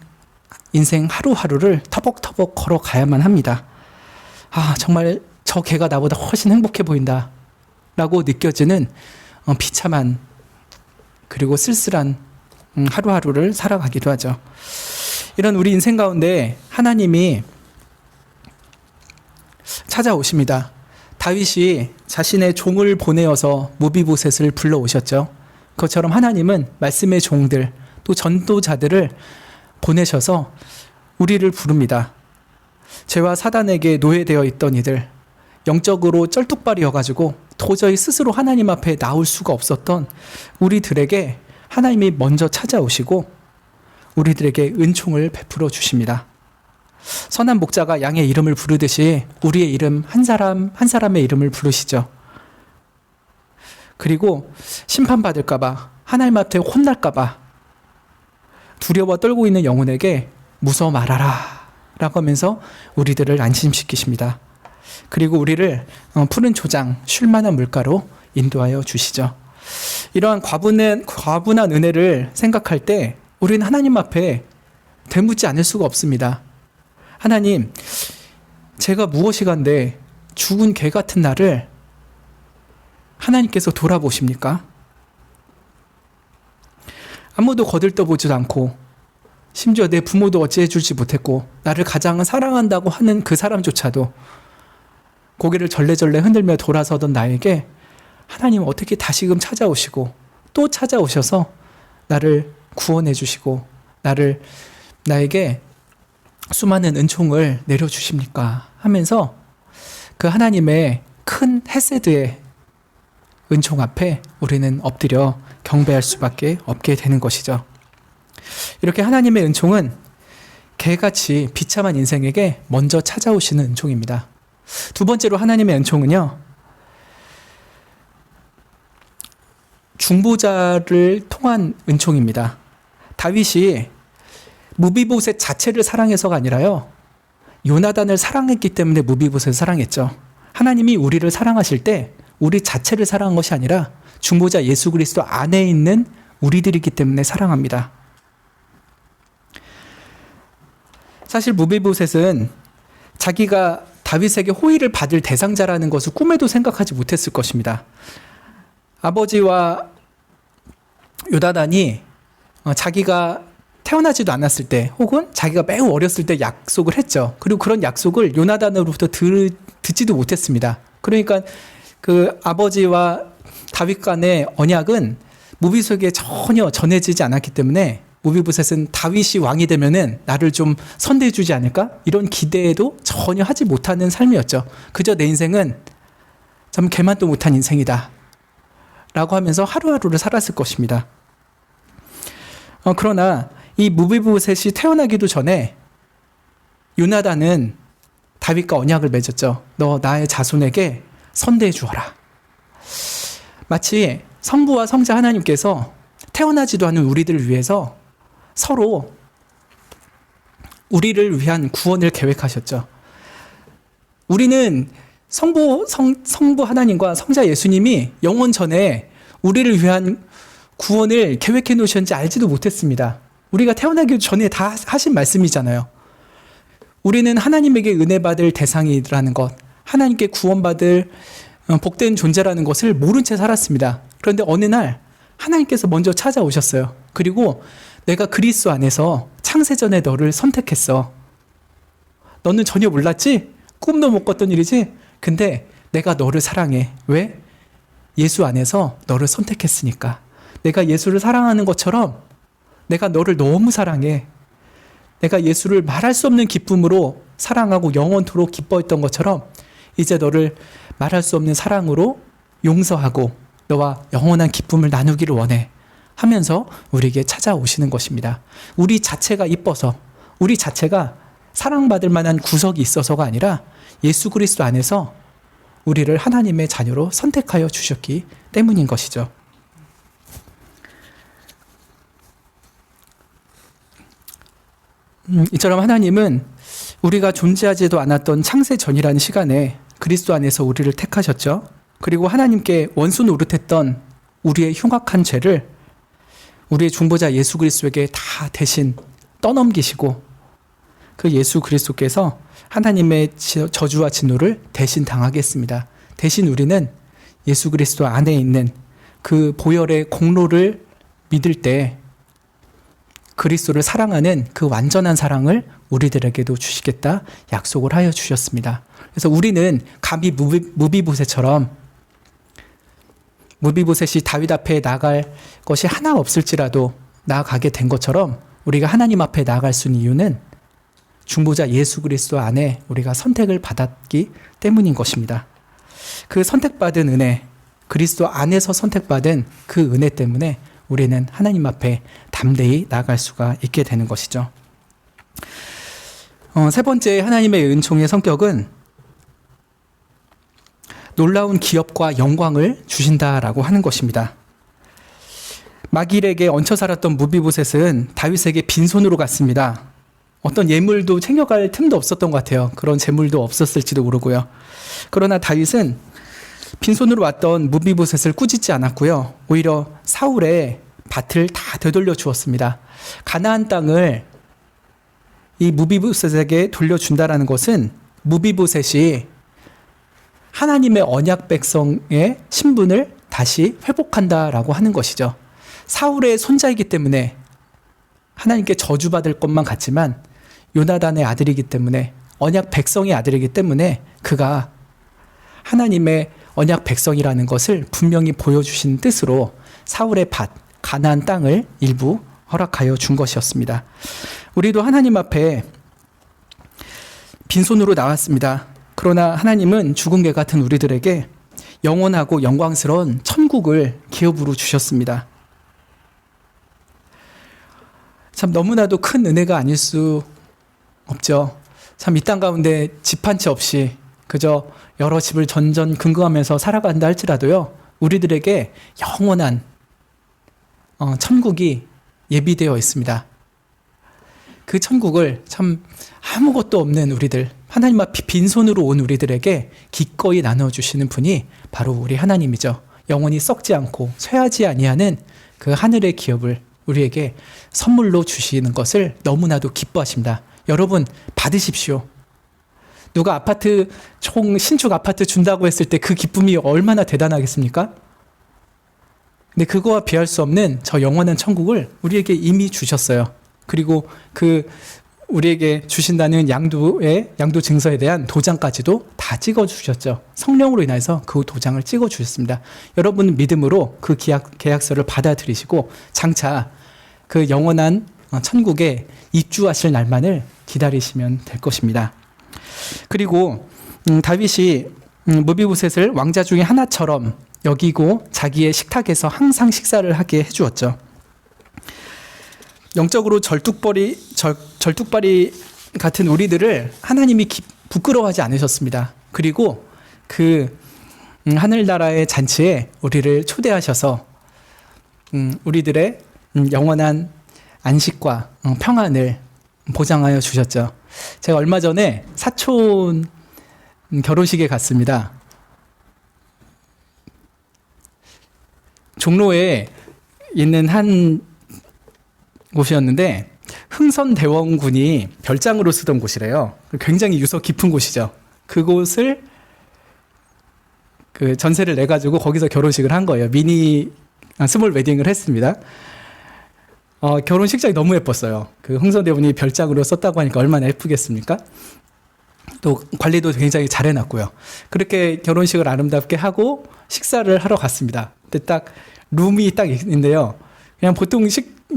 인생 하루하루를 터벅터벅 걸어가야만 합니다. 정말 저 개가 나보다 훨씬 행복해 보인다 라고 느껴지는 비참한 그리고 쓸쓸한 하루하루를 살아가기도 하죠. 이런 우리 인생 가운데 하나님이 찾아오십니다. 다윗이 자신의 종을 보내어서 무비보셋을 불러오셨죠. 그것처럼 하나님은 말씀의 종들 또 전도자들을 보내셔서 우리를 부릅니다. 죄와 사단에게 노예되어 있던 이들, 영적으로 쩔뚝발이어가지고 도저히 스스로 하나님 앞에 나올 수가 없었던 우리들에게 하나님이 먼저 찾아오시고 우리들에게 은총을 베풀어 주십니다. 선한 목자가 양의 이름을 부르듯이 우리의 이름 한 사람 한 사람의 이름을 부르시죠. 그리고 심판받을까봐, 하나님 앞에 혼날까봐 두려워 떨고 있는 영혼에게 무서워 말아라 라고 하면서 우리들을 안심시키십니다. 그리고 우리를 푸른 초장, 쉴만한 물가로 인도하여 주시죠. 이러한 과분한 은혜를 생각할 때 우리는 하나님 앞에 되묻지 않을 수가 없습니다. 하나님, 제가 무엇이간데 죽은 개 같은 나를 하나님께서 돌아보십니까? 아무도 거들떠보지도 않고 심지어 내 부모도 어찌해주지 못했고 나를 가장 사랑한다고 하는 그 사람조차도 고개를 절레절레 흔들며 돌아서던 나에게 하나님은 어떻게 다시금 찾아오시고 또 찾아오셔서 나를 구원해 주시고 나에게 수많은 은총을 내려주십니까? 하면서 그 하나님의 큰 헤세드의 은총 앞에 우리는 엎드려 경배할 수밖에 없게 되는 것이죠. 이렇게 하나님의 은총은 개같이 비참한 인생에게 먼저 찾아오시는 은총입니다. 두 번째로 하나님의 은총은요, 중보자를 통한 은총입니다. 다윗이 무비보셋 자체를 사랑해서가 아니라요, 요나단을 사랑했기 때문에 무비보셋을 사랑했죠. 하나님이 우리를 사랑하실 때 우리 자체를 사랑한 것이 아니라 중보자 예수 그리스도 안에 있는 우리들이기 때문에 사랑합니다. 사실 무비보셋은 자기가 다윗에게 호의를 받을 대상자라는 것을 꿈에도 생각하지 못했을 것입니다. 아버지와 요나단이 자기가 태어나지도 않았을 때 혹은 자기가 매우 어렸을 때 약속을 했죠. 그리고 그런 약속을 요나단으로부터 듣지도 못했습니다. 그러니까 그 아버지와 다윗 간의 언약은 무비보셋에게 전혀 전해지지 않았기 때문에 무비보셋은 다윗이 왕이 되면은 나를 좀 선대해 주지 않을까? 이런 기대에도 전혀 하지 못하는 삶이었죠. 그저 내 인생은 참 개만도 못한 인생이다 라고 하면서 하루하루를 살았을 것입니다. 그러나 이 무비보셋이 태어나기도 전에 요나단은 다윗과 언약을 맺었죠. 너 나의 자손에게 선대해 주어라. 마치 성부와 성자 하나님께서 태어나지도 않은 우리들을 위해서 서로 우리를 위한 구원을 계획하셨죠. 우리는 성부 하나님과 성자 예수님이 영원 전에 우리를 위한 구원을 계획해 놓으셨는지 알지도 못했습니다. 우리가 태어나기 전에 다 하신 말씀이잖아요. 우리는 하나님에게 은혜 받을 대상이라는 것, 하나님께 구원받을 복된 존재라는 것을 모른 채 살았습니다. 그런데 어느 날 하나님께서 먼저 찾아오셨어요. 그리고 내가 그리스도 안에서 창세전에 너를 선택했어. 너는 전혀 몰랐지? 꿈도 못 꿨던 일이지? 근데 내가 너를 사랑해. 왜? 예수 안에서 너를 선택했으니까. 내가 예수를 사랑하는 것처럼 내가 너를 너무 사랑해. 내가 예수를 말할 수 없는 기쁨으로 사랑하고 영원토록 기뻐했던 것처럼 이제 너를 말할 수 없는 사랑으로 용서하고 너와 영원한 기쁨을 나누기를 원해 하면서 우리에게 찾아오시는 것입니다. 우리 자체가 이뻐서, 우리 자체가 사랑받을 만한 구석이 있어서가 아니라 예수 그리스도 안에서 우리를 하나님의 자녀로 선택하여 주셨기 때문인 것이죠. 이처럼 하나님은 우리가 존재하지도 않았던 창세 전이라는 시간에 그리스도 안에서 우리를 택하셨죠. 그리고 하나님께 원수 노릇했던 우리의 흉악한 죄를 우리의 중보자 예수 그리스도에게 다 대신 떠넘기시고 그 예수 그리스도께서 하나님의 저주와 진노를 대신 당하게 했습니다. 대신 우리는 예수 그리스도 안에 있는 그 보혈의 공로를 믿을 때 그리스도를 사랑하는 그 완전한 사랑을 우리들에게도 주시겠다 약속을 하여 주셨습니다. 그래서 우리는 감히 무비보셋처럼 무비보셋이 다윗 앞에 나아갈 것이 하나 없을지라도 나아가게 된 것처럼 우리가 하나님 앞에 나아갈 수 있는 이유는 중보자 예수 그리스도 안에 우리가 선택을 받았기 때문인 것입니다. 그 선택받은 은혜, 그리스도 안에서 선택받은 그 은혜 때문에 우리는 하나님 앞에 담대히 나아갈 수가 있게 되는 것이죠. 세 번째 하나님의 은총의 성격은 놀라운 기업과 영광을 주신다라고 하는 것입니다. 마길에게 얹혀 살았던 무비보셋은 다윗에게 빈손으로 갔습니다. 어떤 예물도 챙겨갈 틈도 없었던 것 같아요. 그런 재물도 없었을지도 모르고요. 그러나 다윗은 빈손으로 왔던 무비보셋을 꾸짖지 않았고요. 오히려 사울의 밭을 다 되돌려 주었습니다. 가나안 땅을 이 무비보셋에게 돌려준다라는 것은 무비보셋이 하나님의 언약 백성의 신분을 다시 회복한다라고 하는 것이죠. 사울의 손자이기 때문에 하나님께 저주받을 것만 같지만 요나단의 아들이기 때문에 언약 백성의 아들이기 때문에 그가 하나님의 언약 백성이라는 것을 분명히 보여주신 뜻으로 사울의 밭, 가나안 땅을 일부 허락하여 준 것이었습니다. 우리도 하나님 앞에 빈손으로 나왔습니다. 그러나 하나님은 죽은 개 같은 우리들에게 영원하고 영광스러운 천국을 기업으로 주셨습니다. 참 너무나도 큰 은혜가 아닐 수 없죠. 참 이 땅 가운데 집 한 채 없이 그저 여러 집을 전전긍긍하면서 살아간다 할지라도요, 우리들에게 영원한 천국이 예비되어 있습니다. 그 천국을 참 아무것도 없는 우리들, 하나님 앞에 빈손으로 온 우리들에게 기꺼이 나눠주시는 분이 바로 우리 하나님이죠. 영원히 썩지 않고 쇠하지 아니하는 그 하늘의 기업을 우리에게 선물로 주시는 것을 너무나도 기뻐하십니다. 여러분, 받으십시오. 누가 아파트, 신축 아파트 준다고 했을 때 그 기쁨이 얼마나 대단하겠습니까? 근데 그거와 비할 수 없는 저 영원한 천국을 우리에게 이미 주셨어요. 그리고 그 우리에게 주신다는 양도 증서에 대한 도장까지도 다 찍어주셨죠. 성령으로 인해서 그 도장을 찍어주셨습니다. 여러분은 믿음으로 그 계약서를 받아들이시고 장차 그 영원한 천국에 입주하실 날만을 기다리시면 될 것입니다. 그리고 다윗이 무비보셋을 왕자 중에 하나처럼 여기고 자기의 식탁에서 항상 식사를 하게 해주었죠. 영적으로 절뚝발이 같은 우리들을 하나님이 부끄러워하지 않으셨습니다. 그리고 그 하늘나라의 잔치에 우리를 초대하셔서 우리들의 영원한 안식과 평안을 보장하여 주셨죠. 제가 얼마 전에 사촌 결혼식에 갔습니다. 종로에 있는 한 곳이었는데 흥선대원군이 별장으로 쓰던 곳이래요. 굉장히 유서 깊은 곳이죠. 그곳을 그 전세를 내가지고 거기서 결혼식을 한 거예요. 스몰 웨딩을 했습니다. 결혼식장이 너무 예뻤어요. 그 흥선대원이 별장으로 썼다고 하니까 얼마나 예쁘겠습니까? 또 관리도 굉장히 잘 해놨고요. 그렇게 결혼식을 아름답게 하고 식사를 하러 갔습니다. 근데 딱 룸이 딱 있는데요. 그냥 보통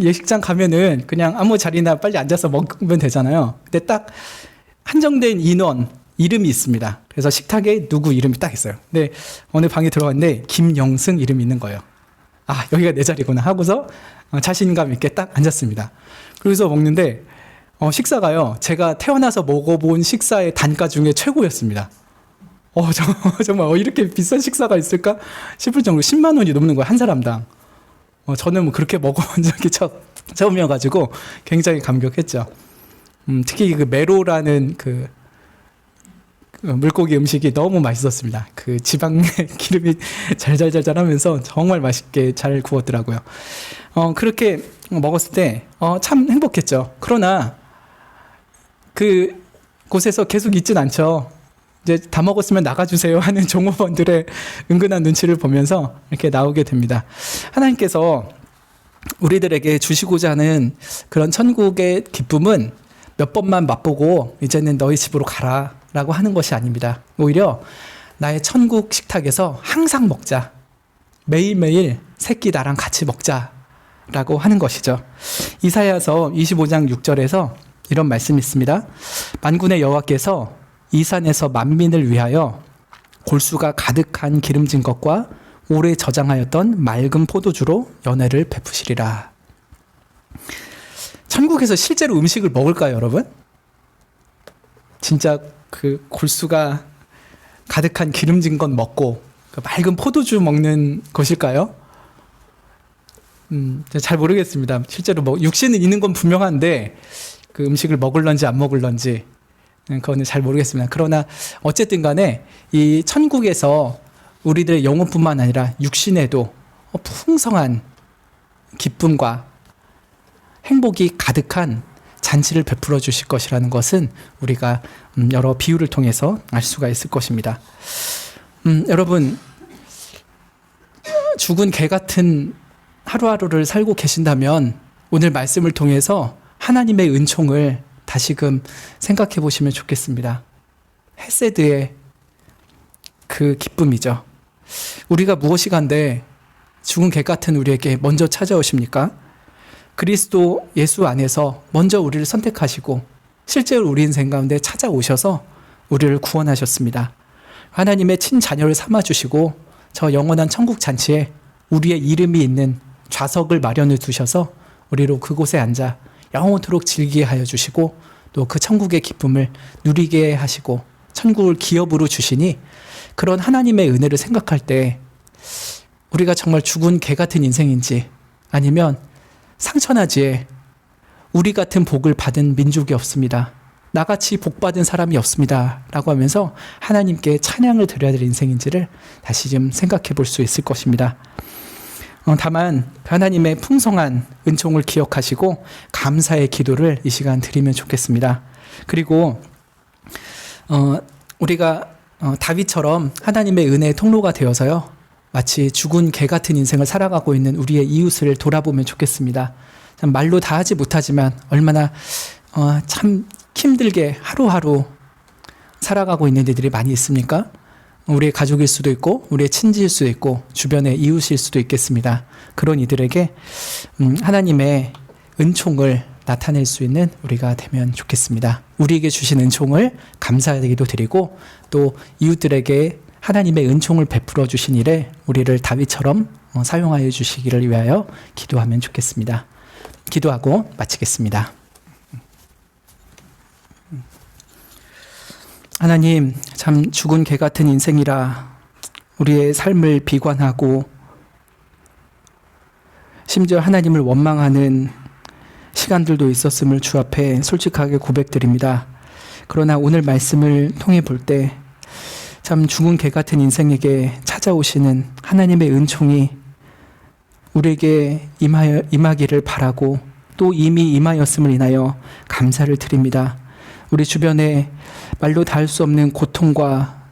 예식장 가면은 그냥 아무 자리나 빨리 앉아서 먹으면 되잖아요. 근데 딱 한정된 인원 이름이 있습니다. 그래서 식탁에 누구 이름이 딱 있어요. 근데 어느 방에 들어갔는데 김영승 이름이 있는 거예요. 아, 여기가 내 자리구나 하고서 자신감 있게 딱 앉았습니다. 그래서 먹는데 식사가요, 제가 태어나서 먹어본 식사의 단가 중에 최고였습니다. 정말 이렇게 비싼 식사가 있을까 싶을 정도로 10만 원이 넘는 거예요, 한 사람당. 저는 뭐 그렇게 먹어본 적이 처음이어가지고 굉장히 감격했죠. 특히 그 메로라는 그 물고기 음식이 너무 맛있었습니다. 그 지방의 기름이 잘잘잘잘 하면서 정말 맛있게 잘 구웠더라고요. 그렇게 먹었을 때 참 행복했죠. 그러나 그 곳에서 계속 있진 않죠. 이제 다 먹었으면 나가주세요 하는 종업원들의 은근한 눈치를 보면서 이렇게 나오게 됩니다. 하나님께서 우리들에게 주시고자 하는 그런 천국의 기쁨은 몇 번만 맛보고 이제는 너희 집으로 가라 라고 하는 것이 아닙니다. 오히려 나의 천국 식탁에서 항상 먹자. 매일매일 새끼 나랑 같이 먹자 라고 하는 것이죠. 이사야서 25장 6절에서 이런 말씀이 있습니다. 만군의 여호와께서 이 산에서 만민을 위하여 골수가 가득한 기름진 것과 오래 저장하였던 맑은 포도주로 연회를 베푸시리라. 천국에서 실제로 음식을 먹을까요, 여러분? 진짜 그 골수가 가득한 기름진 것 먹고 그 맑은 포도주 먹는 것일까요? 잘 모르겠습니다. 실제로 육신은 있는 건 분명한데 그 음식을 먹을런지 안 먹을런지 그거는 잘 모르겠습니다. 그러나 어쨌든 간에 이 천국에서 우리들의 영혼뿐만 아니라 육신에도 풍성한 기쁨과 행복이 가득한 잔치를 베풀어 주실 것이라는 것은 우리가 여러 비유를 통해서 알 수가 있을 것입니다. 여러분, 죽은 개 같은 하루하루를 살고 계신다면 오늘 말씀을 통해서 하나님의 은총을 다시금 생각해 보시면 좋겠습니다. 헤세드의 그 기쁨이죠. 우리가 무엇이 간데 죽은 개 같은 우리에게 먼저 찾아오십니까? 그리스도 예수 안에서 먼저 우리를 선택하시고 실제로 우리 인생 가운데 찾아오셔서 우리를 구원하셨습니다. 하나님의 친자녀를 삼아주시고 저 영원한 천국 잔치에 우리의 이름이 있는 좌석을 마련해 두셔서 우리로 그곳에 앉아 영원토록 즐기게 하여 주시고 또 그 천국의 기쁨을 누리게 하시고 천국을 기업으로 주시니 그런 하나님의 은혜를 생각할 때 우리가 정말 죽은 개 같은 인생인지 아니면 상처나지에 우리 같은 복을 받은 민족이 없습니다. 나같이 복받은 사람이 없습니다. 라고 하면서 하나님께 찬양을 드려야 될 인생인지를 다시 좀 생각해 볼 수 있을 것입니다. 다만 하나님의 풍성한 은총을 기억하시고 감사의 기도를 이 시간 드리면 좋겠습니다. 그리고 우리가 다윗처럼 하나님의 은혜의 통로가 되어서요, 마치 죽은 개 같은 인생을 살아가고 있는 우리의 이웃을 돌아보면 좋겠습니다. 참 말로 다 하지 못하지만 얼마나 참 힘들게 하루하루 살아가고 있는 이들이 많이 있습니까? 우리의 가족일 수도 있고 우리의 친지일 수도 있고 주변의 이웃일 수도 있겠습니다. 그런 이들에게 하나님의 은총을 나타낼 수 있는 우리가 되면 좋겠습니다. 우리에게 주신 은총을 감사하기도 드리고 또 이웃들에게 하나님의 은총을 베풀어 주신 일에 우리를 다윗처럼 사용하여 주시기를 위하여 기도하면 좋겠습니다. 기도하고 마치겠습니다. 하나님, 참 죽은 개 같은 인생이라 우리의 삶을 비관하고 심지어 하나님을 원망하는 시간들도 있었음을 주 앞에 솔직하게 고백드립니다. 그러나 오늘 말씀을 통해 볼 때 참 죽은 개 같은 인생에게 찾아오시는 하나님의 은총이 우리에게 임하기를 바라고 또 이미 임하였음을 인하여 감사를 드립니다. 우리 주변에 말로 닿을 수 없는 고통과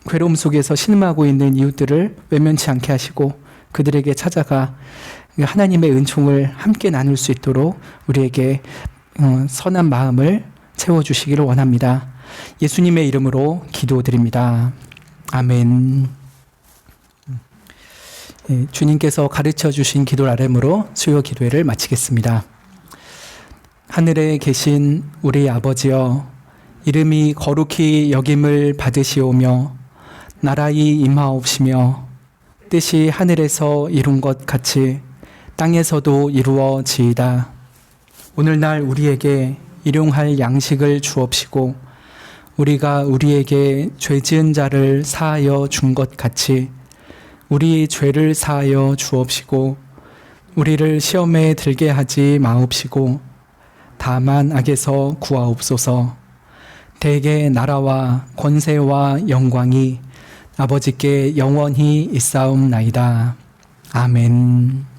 괴로움 속에서 신음하고 있는 이웃들을 외면치 않게 하시고 그들에게 찾아가 하나님의 은총을 함께 나눌 수 있도록 우리에게 선한 마음을 채워주시기를 원합니다. 예수님의 이름으로 기도드립니다. 아멘. 주님께서 가르쳐 주신 기도 아뢰므로 수요 기도회를 마치겠습니다. 하늘에 계신 우리 아버지여, 이름이 거룩히 여김을 받으시오며 나라의 임하옵시며 뜻이 하늘에서 이룬 것 같이 땅에서도 이루어지이다. 오늘날 우리에게 일용할 양식을 주옵시고 우리가 우리에게 죄 지은 자를 사하여 준 것 같이 우리 죄를 사하여 주옵시고 우리를 시험에 들게 하지 마옵시고 다만 악에서 구하옵소서. 대개 나라와 권세와 영광이 아버지께 영원히 있사옵나이다. 아멘.